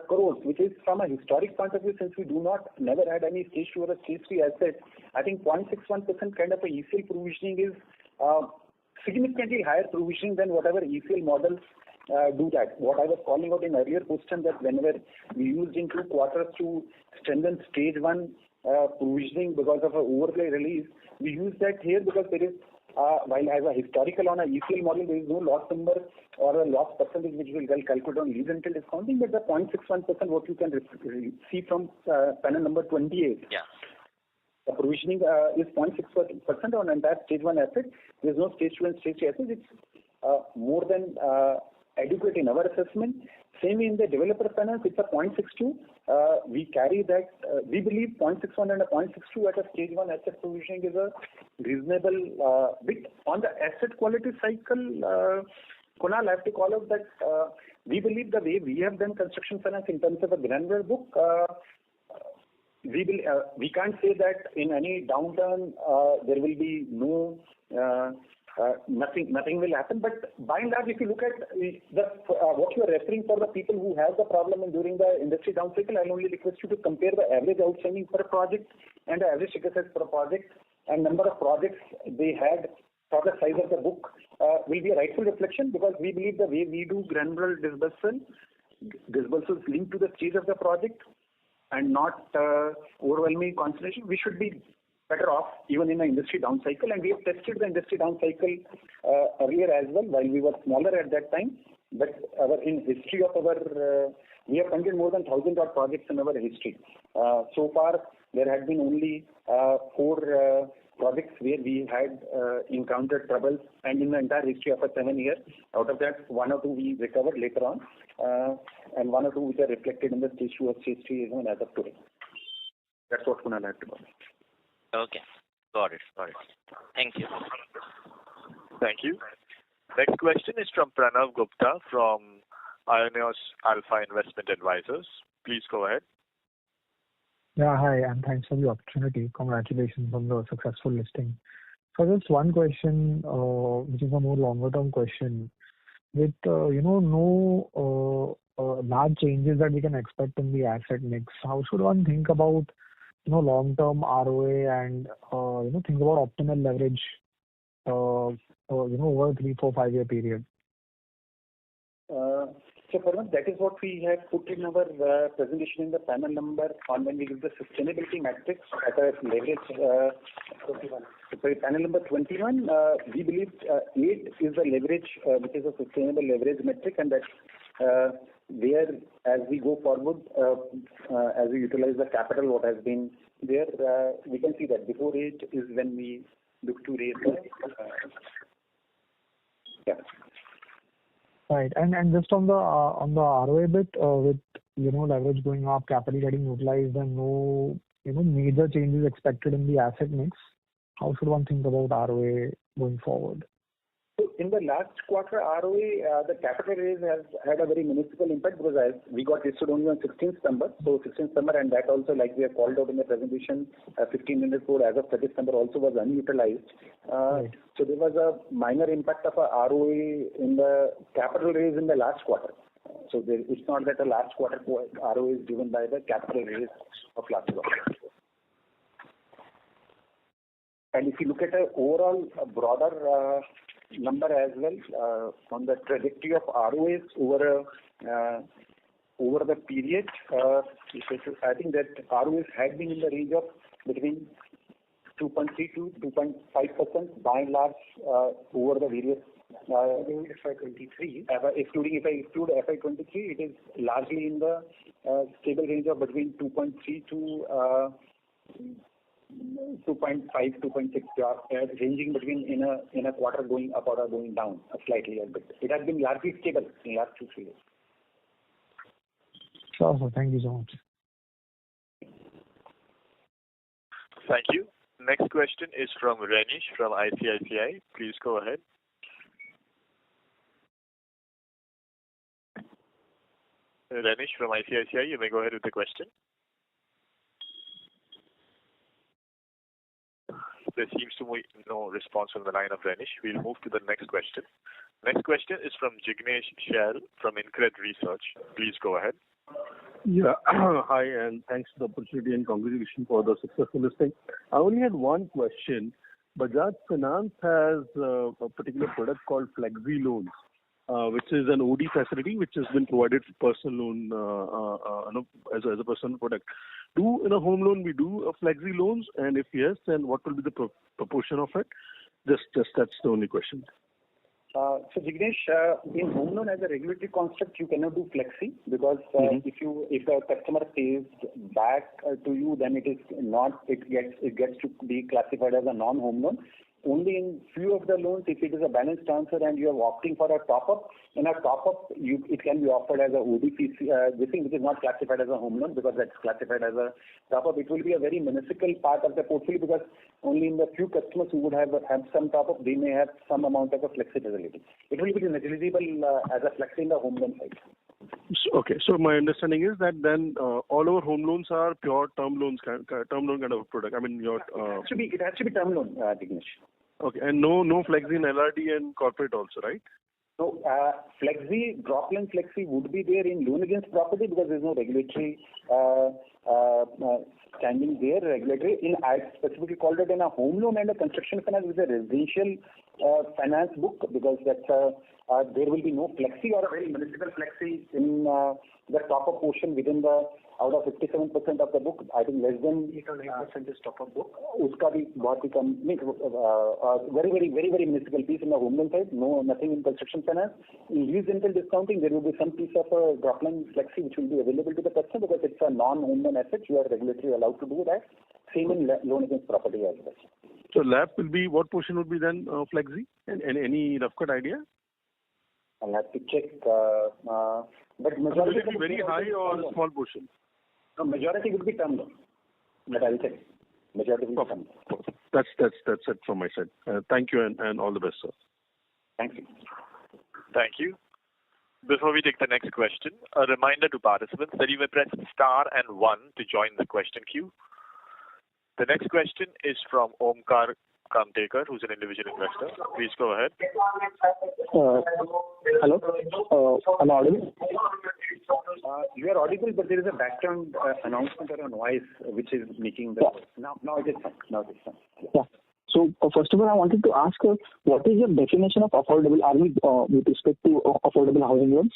crores, which is from a historic point of view, since we never had any stage 2 or a stage 3 asset. I think 0.61% kind of a ECL provisioning is significantly higher provisioning than whatever ECL models do that. What I was calling out in earlier question that whenever we used in 2 quarters to strengthen stage 1 provisioning because of an overlay release, we use that here because there is, while as a historical on a ECL model, there is no loss number or a loss percentage which will calculate on lease rental discounting, but the 0.61% what you can see from panel number 28. Yeah. The provisioning is 0.6% on entire stage 1 asset. There is no stage 2 and stage 3 assets. It's more than adequate in our assessment. Same in the developer finance, it's a 0.62. We carry that, we believe 0.61 and a 0.62 at a stage 1 asset provisioning is a reasonable bit. On the asset quality cycle, Kunal, I have to call out that we believe the way we have done construction finance in terms of a granular book, we can't say that in any downturn there will be no nothing will happen. But by and large, if you look at what you are referring for the people who have the problem during the industry down cycle, I'll only request you to compare the average outstanding per project and the average ticket size per project and number of projects they had for the size of the book will be a rightful reflection, because we believe the way we do granular disbursals linked to the stage of the project and not overwhelming concentration, we should be better off even in the industry down cycle. And we have tested the industry down cycle earlier as well while we were smaller at that time. But in history of our, we have funded more than 1,000 odd projects in our history. So far, there had been only 4 projects where we had encountered troubles, and in the entire history of 7 years, out of that, 1 or 2 we recovered later on, and 1 or 2 which are reflected in the stage 2 or stage 3 even as of today. That's what Kunal had to say. Okay, got it. Thank you. Thank you. Next question is from Pranav Gupta from Ioneos Alpha Investment Advisors. Please go ahead. Yeah, hi, and thanks for the opportunity. Congratulations on the successful listing. So just one question, which is a more longer-term question. With no large changes that we can expect in the asset mix, how should one think about long-term ROA and think about optimal leverage over a 3, 4, 5 year period? So Pranav, that is what we have put in our presentation in the panel number on when we give the sustainability metrics at a leverage 21. So panel number 21, we believe 8 is the leverage which is a sustainable leverage metric, and that where as we go forward, as we utilize the capital what has been there, we can see that before 8 is when we look to raise the yeah. Right, and just on the ROA bit, with leverage going up, capital getting utilized, and no major changes expected in the asset mix, how should one think about ROA going forward? So in the last quarter, ROA, the capital raise has had a very minuscule impact because as we got listed only on 16th September. So 16th September, and that also, like we have called out in the presentation, 1500 crore as of 30th September also was unutilized. Right. So there was a minor impact of a ROA in the capital raise in the last quarter. So it's not that the last quarter ROA is driven by the capital raise of last quarter. And if you look at an overall broader number as well, on the trajectory of ROAs over the period, I think that ROAs had been in the range of between 2.3 to 2.5% by and large over the various FY23. Excluding if I exclude FY23, it is largely in the stable range of between 2.3 to 2.5, 2.6, ranging between in a quarter going up or going down slightly a bit. It has been largely stable in the last 2-3 years. Sure, sir. Thank you so much. Thank you. Next question is from Renish from ICICI. Please go ahead. Renish from ICICI, you may go ahead with the question. There seems to be no response from the line of Renish. We'll move to the next question. Next question is from Jignesh Shell from InCred Research. Please go ahead. Yeah. Hi, and thanks for the opportunity and congratulations for the successful listing. I only had one question. Bajaj Finance has a particular product called Flexi Loans, which is an OD facility which has been provided for personal loan as a personal product. In a home loan we do a Flexi Loans, and if yes, then what will be the proportion of it? Just that's the only question. So Jignesh, in home loan as a regulatory construct, you cannot do flexi because if the customer pays back to you, then it gets to be classified as a non-home loan. Only in few of the loans, if it is a balance transfer and you are opting for a top-up, in a top-up, it can be offered as a ODPC, this thing which is not classified as a home loan because that's classified as a top-up. It will be a very minuscule part of the portfolio because only in the few customers who would have some top-up, they may have some amount of a flexi facility. It will be negligible as a flexi in the home loan side. Okay, so my understanding is that then all our home loans are pure term loan kind of a product. I mean, it has to be term loan, Jignesh. Okay, and no flexi in LRD and corporate also, right? So flexi, dropline flexi would be there in loan against property because there is no regulatory standing there. Regulatory I specifically called it in a home loan and a construction finance with a residential finance book because that's there will be no flexi or a very minuscule flexi in the top-up portion within the out of 57% of the book. I think less than 8 or 9% is top-up book. Uska bhi bahut hi kam, very minuscule piece in the home loan side. Nothing in construction finance. In lease rental discounting, there will be some piece of a dropline flexi which will be available to the customer because it's a non-home loan asset. You are regulatory allowed to do that. Same in loan against property as well. So LAP will be, what portion would be then flexi? And any rough cut idea? I'll have to check. But majority will it be very high or a small portion? No, majority would be term loan. But I'll check. Majority will be term loan. That's it from my side. Thank you and all the best, sir. Thank you. Thank you. Before we take the next question, a reminder to participants that you may press star and 1 to join the question queue. The next question is from Omkar Kamtekar, who's an individual investor. Please go ahead. Hello. Am I audible? You are audible, but there is a background announcement or a noise which is making the... Now it is fine. Yeah. So first of all, I wanted to ask, what is your definition of affordable? Are we with respect to affordable housing loans?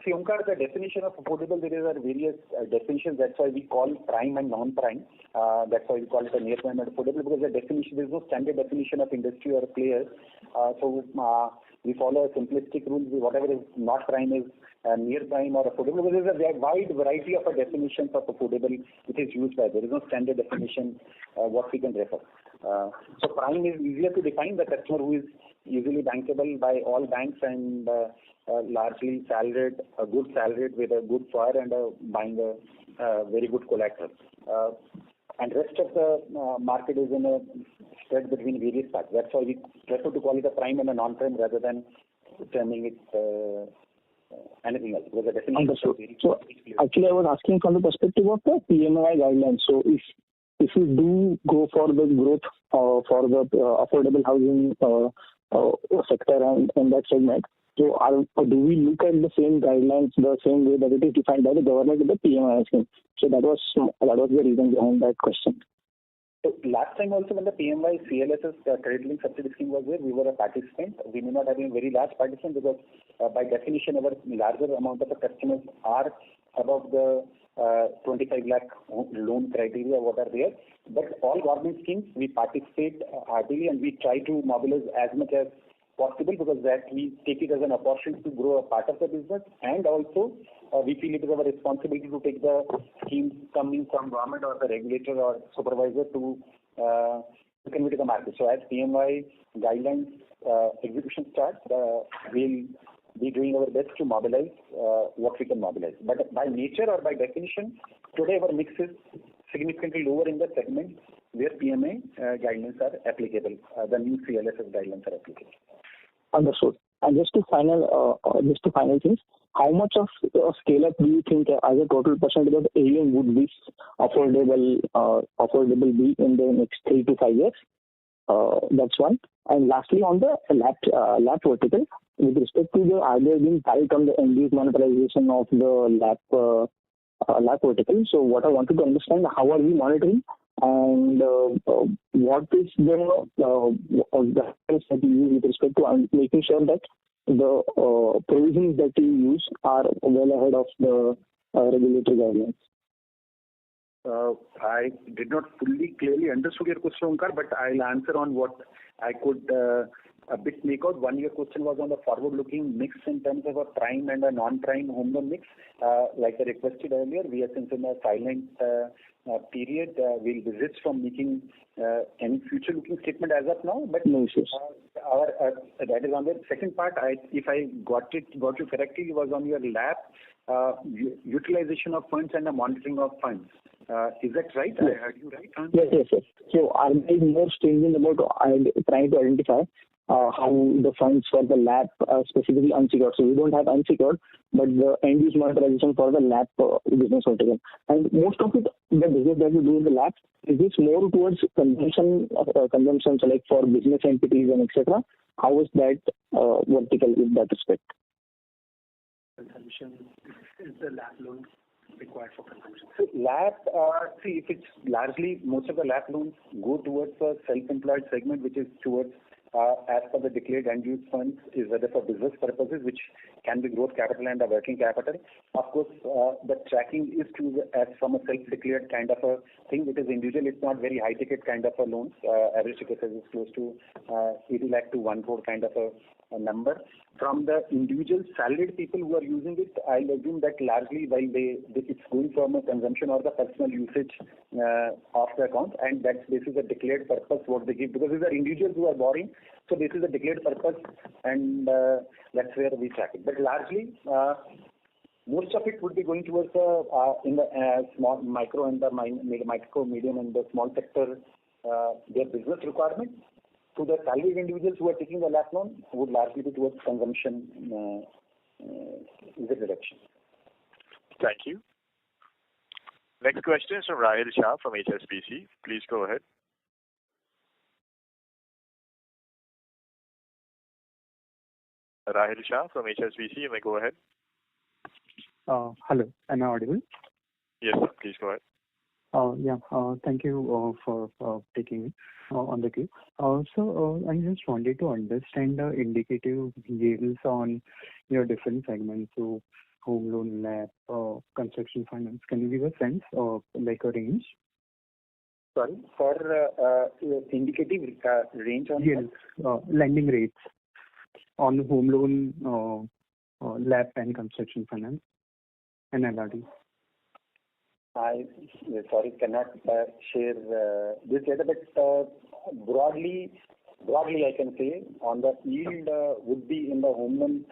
See, Omkar, the definition of affordable, there are various definitions. That's why we call prime and non-prime. That's why we call it a near prime and affordable because the definition, there is no standard definition of industry or players. So we follow a simplistic rule. Whatever is not prime is near prime or affordable. Because there is a wide variety of definitions of affordable which is used by. There is no standard definition what we can refer. So prime is easier to define, the customer who is easily bankable by all banks and largely salaried, a good salaried with a good FOIR and buying a very good collateral. And rest of the market is in a spread between various parts. That's why we prefer to call it a prime and a non-prime rather than terming it anything else. Because the definition Understood. So actually I was asking from the perspective of the PMAI guidelines. So if you do go for the growth for the affordable housing sector and that segment, so do we look at the same guidelines the same way that it is defined by the government with the PMAI scheme? So that was the reason behind that question. So last time also when the PMAI CLSS credit link subsidy scheme was there, we were a participant. We may not have been a very large participant because by definition our larger amount of the customers are above the 25 lakh loan criteria, what are there. But all government schemes, we participate heartily and we try to mobilize as much as possible, because that we take it as an opportunity to grow a part of the business, and also we feel it is our responsibility to take the schemes coming from government or the regulator or supervisor to convey to the market. So as PMI guidelines execution starts, we'll be doing our best to mobilize what we can mobilize. But by nature or by definition, today our mix is significantly lower in the segment where PMI guidelines are applicable. The new CLSS guidelines are applicable. Understood. And just to final things, how much of scale up do you think as a total percentage of AUM would this affordable be in the next 3 to 5 years? That's one. And lastly, on the LAP vertical, with respect to the RBI being tight on the end-use monetization of the LAP vertical, so what I wanted to understand, how are we monitoring, and what is the steps that you use with respect to making sure that the provisions that you use are well ahead of the regulatory guidelines? I did not fully clearly understood your question, Omkar, but I'll answer on what I could a bit make out. One, your question was on the forward-looking mix in terms of a prime and a non-prime home loan mix. Like I requested earlier, we are since in a silent period. We'll desist from making any future-looking statement as of now. But no issues. That is on the second part. If I got you correctly, it was on your LAP utilization of funds and the monitoring of funds. Is that right? Yes. I heard you right? Yes. So RBI is more stringent about trying to identify how the funds for the LAP specifically unsecured. So we don't have unsecured, but the end-use monetization for the LAP business vertical. And most of it, the business that we do in the LAP, is this more towards consumption, so like for business entities and etc. How is that vertical in that respect? Consumption is the LAP loan required for consumption. So LAP, if it's largely, most of the LAP loans go towards the self-employed segment, which is towards as per the declared end-use funds, is whether for business purposes, which can be growth capital and a working capital. Of course, the tracking is as from a self-declared kind of a thing, which is individual. It's not very high-ticket kind of a loans. Average ticket size is close to 80 lakh to 1 crore kind of a number. From the individual salaried people who are using it, I'll assume that largely while it's going from a consumption or the personal usage of the account, and this is a declared purpose what they give, because these are individuals who are borrowing, so this is a declared purpose, and that's where we track it. But largely, most of it would be going towards in the small, micro, and the micro, medium, and the small sector, their business requirement. To the salaried individuals who are taking the LAP loan would largely be towards consumption reduction. Thank you. Next question is from Rahil Shah from HSBC. Please go ahead. Rahil Shah from HSBC, you may go ahead. Hello, am I audible? Yes, sir. Please go ahead. Thank you for taking me on the queue. So I just wanted to understand the indicative yields on your different segments, so home loan, LAP, construction finance. Can you give a sense of like a range? Sorry, for indicative range on yields, lending rates on home loan, LAP and construction finance and LRD. I cannot share this data, but broadly I can say on the yield would be in the home loan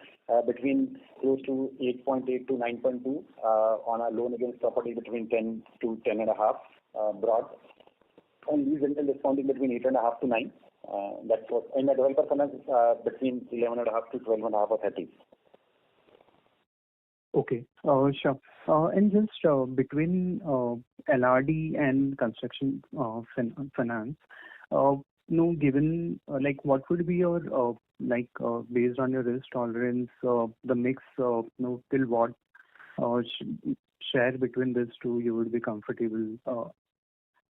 between close to 8.8 to 9.2, on a loan against property between 10 to 10.5 broad, and lease rental discounting between 8.5 to 9. That's what in the developer finance between 11.5 to 12.5 or 13. Okay, sure. And just between LRD and construction finance, given like what would be your based on your risk tolerance, the mix, till what share between these two you would be comfortable?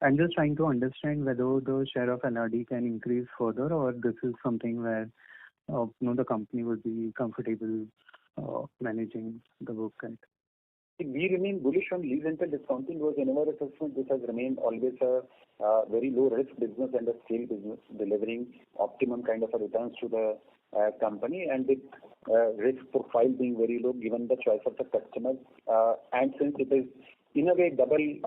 I'm just trying to understand whether the share of LRD can increase further, or this is something where the company would be comfortable managing the book at. We remain bullish on lease rental discounting because in our assessment, this has remained always a very low risk business and a scale business, delivering optimum kind of a returns to the company, and with risk profile being very low given the choice of the customers. And since it is in a way doubly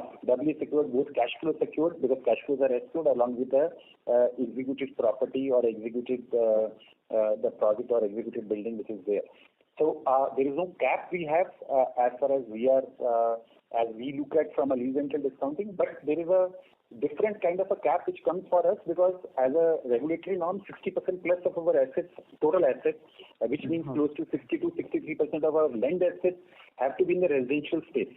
secured, both cash flow secured because cash flows are escrowed along with the executed property or executed the project or executed building which is there. So there is no cap we have as far as we are as we look at from a lease rental discounting, but there is a different kind of a cap which comes for us because as a regulatory norm, 60% plus of our assets, total assets, which means close to 60 to 63% of our land assets have to be in the residential space.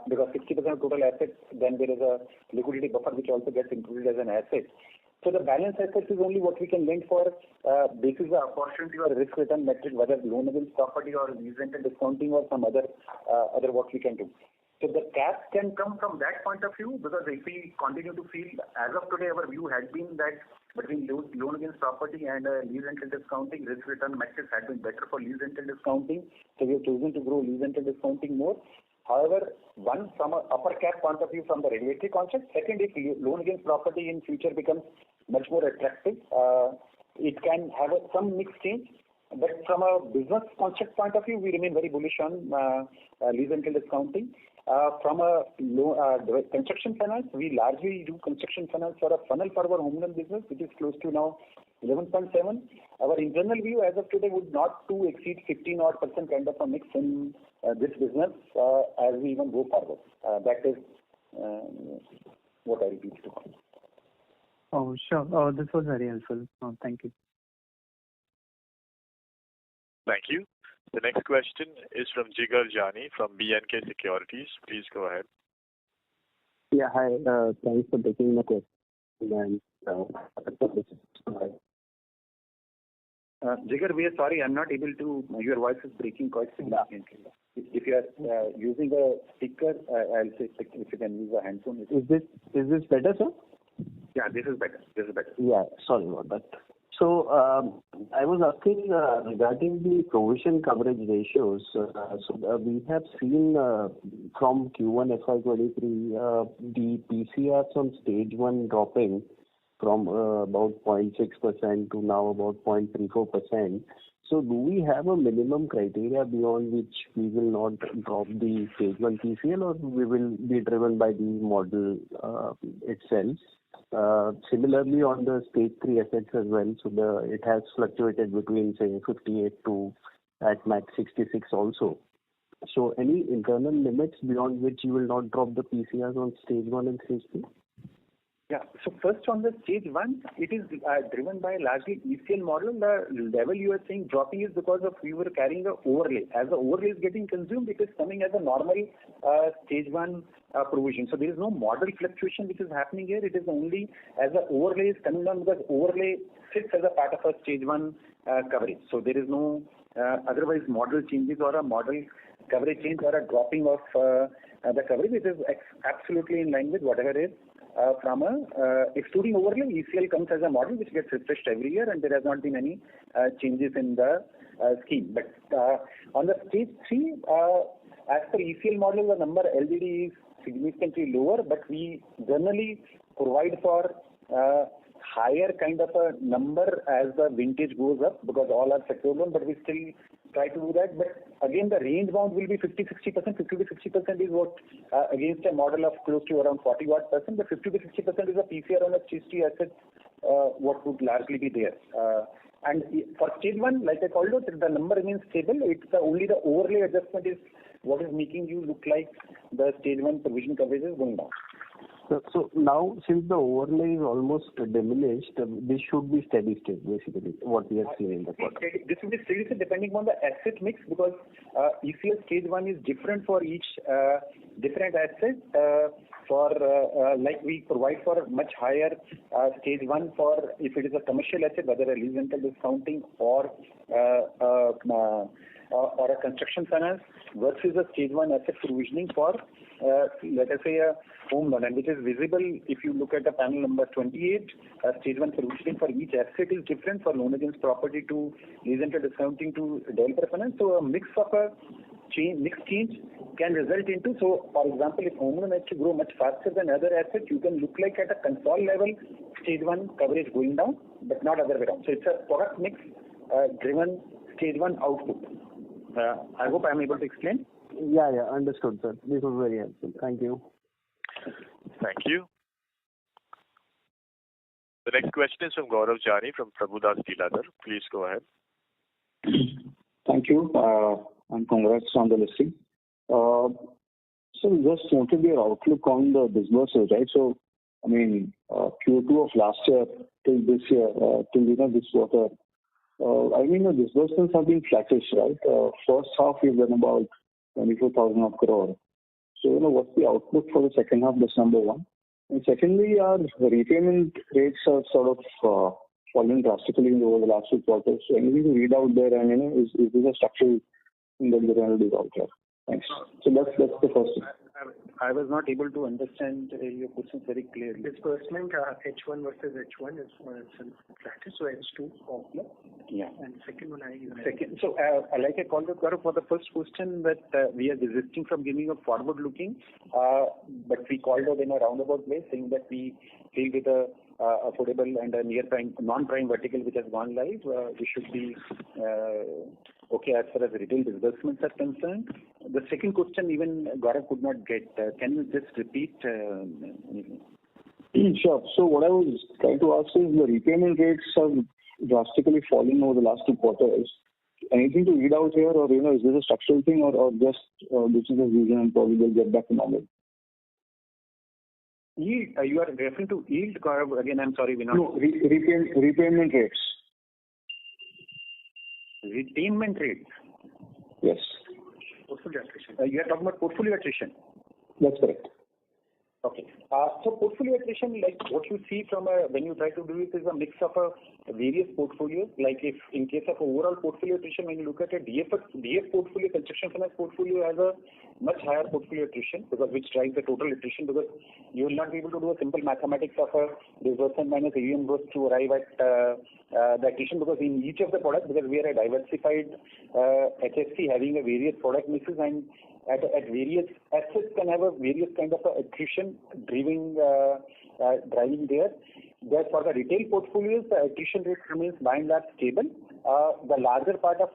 Because 60% of total assets, then there is a liquidity buffer which also gets included as an asset. So the balance assets is only what we can lend for basis the opportunity or risk return metric, whether loan against property or lease rental discounting or some other what we can do. So the cap can come from that point of view because if we continue to feel, as of today, our view has been that between loan against property and lease rental discounting, risk return metrics had been better for lease rental discounting. So we have chosen to grow lease rental discounting more. However, one, from an upper cap point of view from the regulatory concept. Second, if loan against property in future becomes much more attractive, it can have some mix change. But from a business concept point of view, we remain very bullish on lease rental discounting. From a construction finance, we largely do construction finance for a funnel for our home loan business, which is close to now 11.7. Our internal view as of today would not to exceed 15% kind of a mix in this business as we even go forward. That is what I repeat to. Oh, sure. This was very helpful. Thank you. Thank you. The next question is from Jigar Jani from BNK Securities. Please go ahead. Yeah, hi. Thanks for taking my question. And, Jigar, we are sorry, I'm not able to. Your voice is breaking quite significantly. If you are using a speaker, I'll say if you can use a handphone. Is this better, sir? Yeah, this is better. Yeah, sorry about that. So I was asking regarding the provision coverage ratios. We have seen from Q1FY23 the PCRs on stage 1 dropping from about 0.6% to now about 0.34%. So do we have a minimum criteria beyond which we will not drop the stage 1 PCL, or we will be driven by the model itself? Similarly on the stage 3 assets as well, so it has fluctuated between say 58 to at max 66 also. So any internal limits beyond which you will not drop the PCRs on stage 1 and stage 2? Yeah. So first on the stage 1, it is driven by largely ECL model. The level you are saying dropping is because of we were carrying the overlay. As the overlay is getting consumed, it is coming as a normal stage 1 provision. So there is no model fluctuation which is happening here. It is only as the overlay is coming down because overlay sits as a part of a stage 1 coverage. So there is no otherwise model changes or a model coverage change or a dropping of the coverage. It is absolutely in line with whatever is from excluding overlay. ECL comes as a model which gets refreshed every year, and there has not been any changes in the scheme. But on the stage 3, as per ECL model, the number LTD is significantly lower, but we generally provide for higher kind of a number as the vintage goes up because all are secured loan, but we still try to do that. But again, the range bound will be 50-60%. 50-60% is what against a model of close to around 40-odd%. But 50-60% is a PCR on a stage 3 asset, what would largely be there. And for stage 1, like I called out, the number remains stable. It's only the overlay adjustment is what is making you look like the stage 1 provision coverage is going down. So now, since the overlay is almost diminished, this should be steady state, basically, what we have seen in the quarter. This will be steady state depending on the asset mix because ECL stage 1 is different for each different asset. Like we provide for much higher stage 1 for if it is a commercial asset, whether a lease rental discounting or a construction finance versus a stage 1 asset provisioning for let us say a home loan, and which is visible if you look at the panel number 28. Stage 1 provisioning for each asset is different for loan against property to lease rental discounting to developer finance. So a mix of a mix change can result into, so for example, if home loan has to grow much faster than other assets, you can look like at a console level, stage 1 coverage going down, but not other way around. So it's a product mix driven stage 1 output. I hope I'm able to explain. Yeah, understood, sir. This was very helpful. Thank you. Thank you. The next question is from Gaurav Jani from Prabhudas Lilladher. Please go ahead. Thank you, and congrats on the listing. So just wanted your outlook on the disbursals, right? So, I mean, Q2 of last year till this year, till this quarter, I mean, the disbursements have been flattish, right? First half we've done about 24,000 crore. So, what's the outlook for the second half? That's number one. And secondly, our repayment rates are sort of fallen drastically over the last 2 quarters. So anything to read out there, and is this a structural thing that we're going to do out there? Thanks. So that's the first thing. I was not able to understand your questions very clearly. Disbursement H1 versus H1 is flattish, so H2 popular. Yeah. And second one, So, like I called out for the first question, that we are resisting from giving a forward-looking, but we called out in a roundabout way, saying that we feel with a affordable and a near-prime, non-prime vertical which has gone live, we should be okay as far as retail disbursements are concerned. The second question even Gaurav could not get. Can you just repeat? Sure. So what I was trying to ask is the repayment rates have drastically fallen over the last 2 quarters. Anything to read out here, or is this a structural thing, or just business as usual and probably they'll get back to normal? Yield, you are referring to yield, Gaurav? Again, I'm sorry, we're not... No, repayment rates. Retainment rates? Yes. Portfolio attrition. You are talking about portfolio attrition? That's correct. Okay. So portfolio attrition, like what you see from when you try to do it, is a mix of various portfolios. Like if in case of overall portfolio attrition, when you look at a DF portfolio, construction finance portfolio has a much higher portfolio attrition, because which drives the total attrition, because you will not be able to do a simple mathematics of a disbursement minus AUM growth to arrive at the attrition, because in each of the products, because we are a diversified HFC having a various product mixes, and at various assets can have a various kind of attrition driving there. But for the retail portfolios, the attrition rate remains by and large stable. The larger part of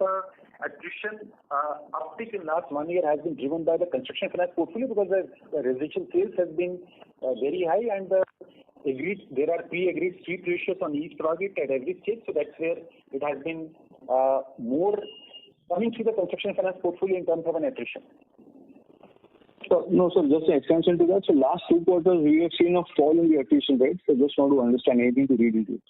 attrition uptick in last 1 year has been driven by the construction finance portfolio, because the residential sales has been very high, and there are pre-agreed street ratios on each project at every stage. So that's where it has been more coming through the construction finance portfolio in terms of an attrition. So just an extension to that. So last 2 quarters, we have seen a fall in the attrition rates. So just want to understand anything to read into it.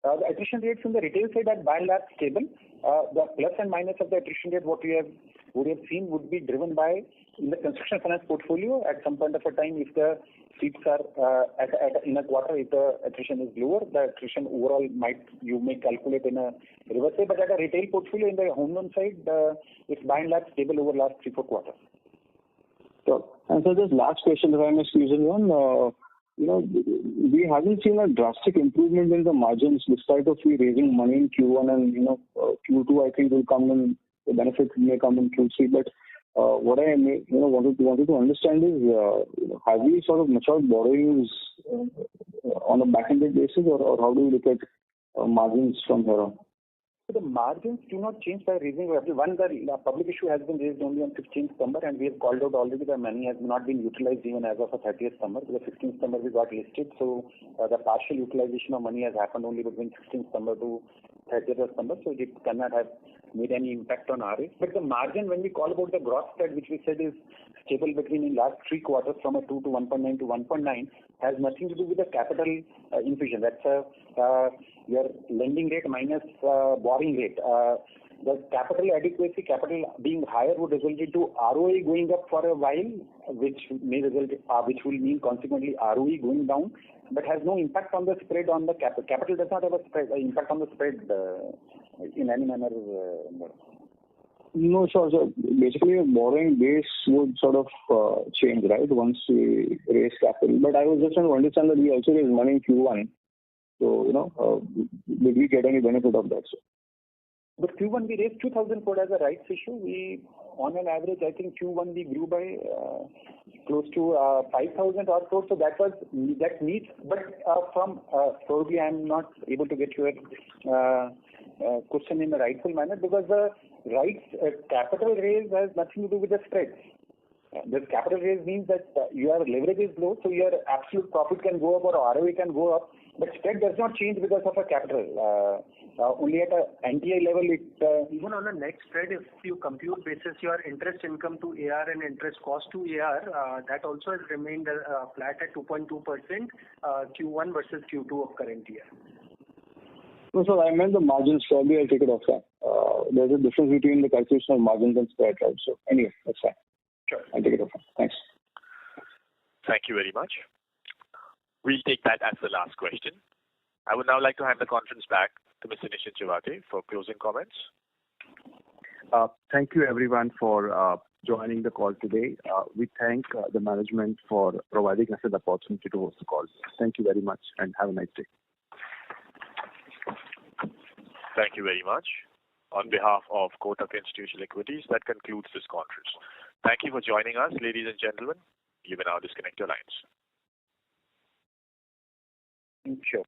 The attrition rates from the retail side are by and large stable. The plus and minus of the attrition rate, what we have seen, would be driven by in the construction finance portfolio at some point of a time, if the seats are in a quarter, if the attrition is lower, the attrition overall you may calculate in a reverse way. But at a retail portfolio in the home loan side, it's by and large stable over last 3-4 quarters. Sure. And so just last question, if I may squeeze in one. We haven't seen a drastic improvement in the margins despite of we raising money in Q1, and Q2 I think will come in, the benefit may come in Q3. But what I wanted to understand is, have we sort of matured borrowings on a back-ended basis, or how do you look at margins from here on? So the margins do not change by raising capital. One, the public issue has been raised only on 16th September, and we have called out already the money has not been utilized even as of 30th September. Because 16th September we got listed, so the partial utilization of money has happened only between 16th September to 30th September, so it cannot have made any impact on RA. But the margin, when we call about the gross spread, which we said is stable between in last 3 quarters from a 2 to 1.9 to 1.9, has nothing to do with the capital infusion. That's your lending rate minus borrowing rate. The capital adequacy, capital being higher, would result into ROA going up for a while, which will mean consequently ROE going down, but has no impact on the spread on the capital. Capital does not have a spread, impact on the spread in any manner. No, sure. So basically, your borrowing base would sort of change, right, once we raise capital. But I was just trying to understand that we also raised money in Q1. So, did we get any benefit of that? But Q1 we raised 2,000 crore as a rights issue. We, on an average, I think Q1 we grew by close to 5,000 odd crore. So that needs. But from probably I'm not able to get your question in a rightful manner, because the rights capital raise has nothing to do with the spreads. This capital raise means that your leverage is low, so your absolute profit can go up or ROE can go up, but spread does not change because of a capital. Only at a NTI level, even on a net spread, if you compute basis your interest income to AR and interest cost to AR, that also has remained flat at 2.2% Q1 versus Q2 of current year. No, sir, I meant the margins. Probably I'll take it offline. There's a difference between the calculation of margins and spread, right? So anyway, that's fine. Sure. I'll take it offline. Thanks. Thank you very much. We'll take that as the last question. I would now like to hand the conference back to Mr. Nischint Chawathe for closing comments. Thank you everyone for joining the call today. We thank the management for providing us an opportunity to host the call. Thank you very much and have a nice day. Thank you very much. On behalf of Kotak Institutional Equities, that concludes this conference. Thank you for joining us, ladies and gentlemen. You may now disconnect your lines. Sure.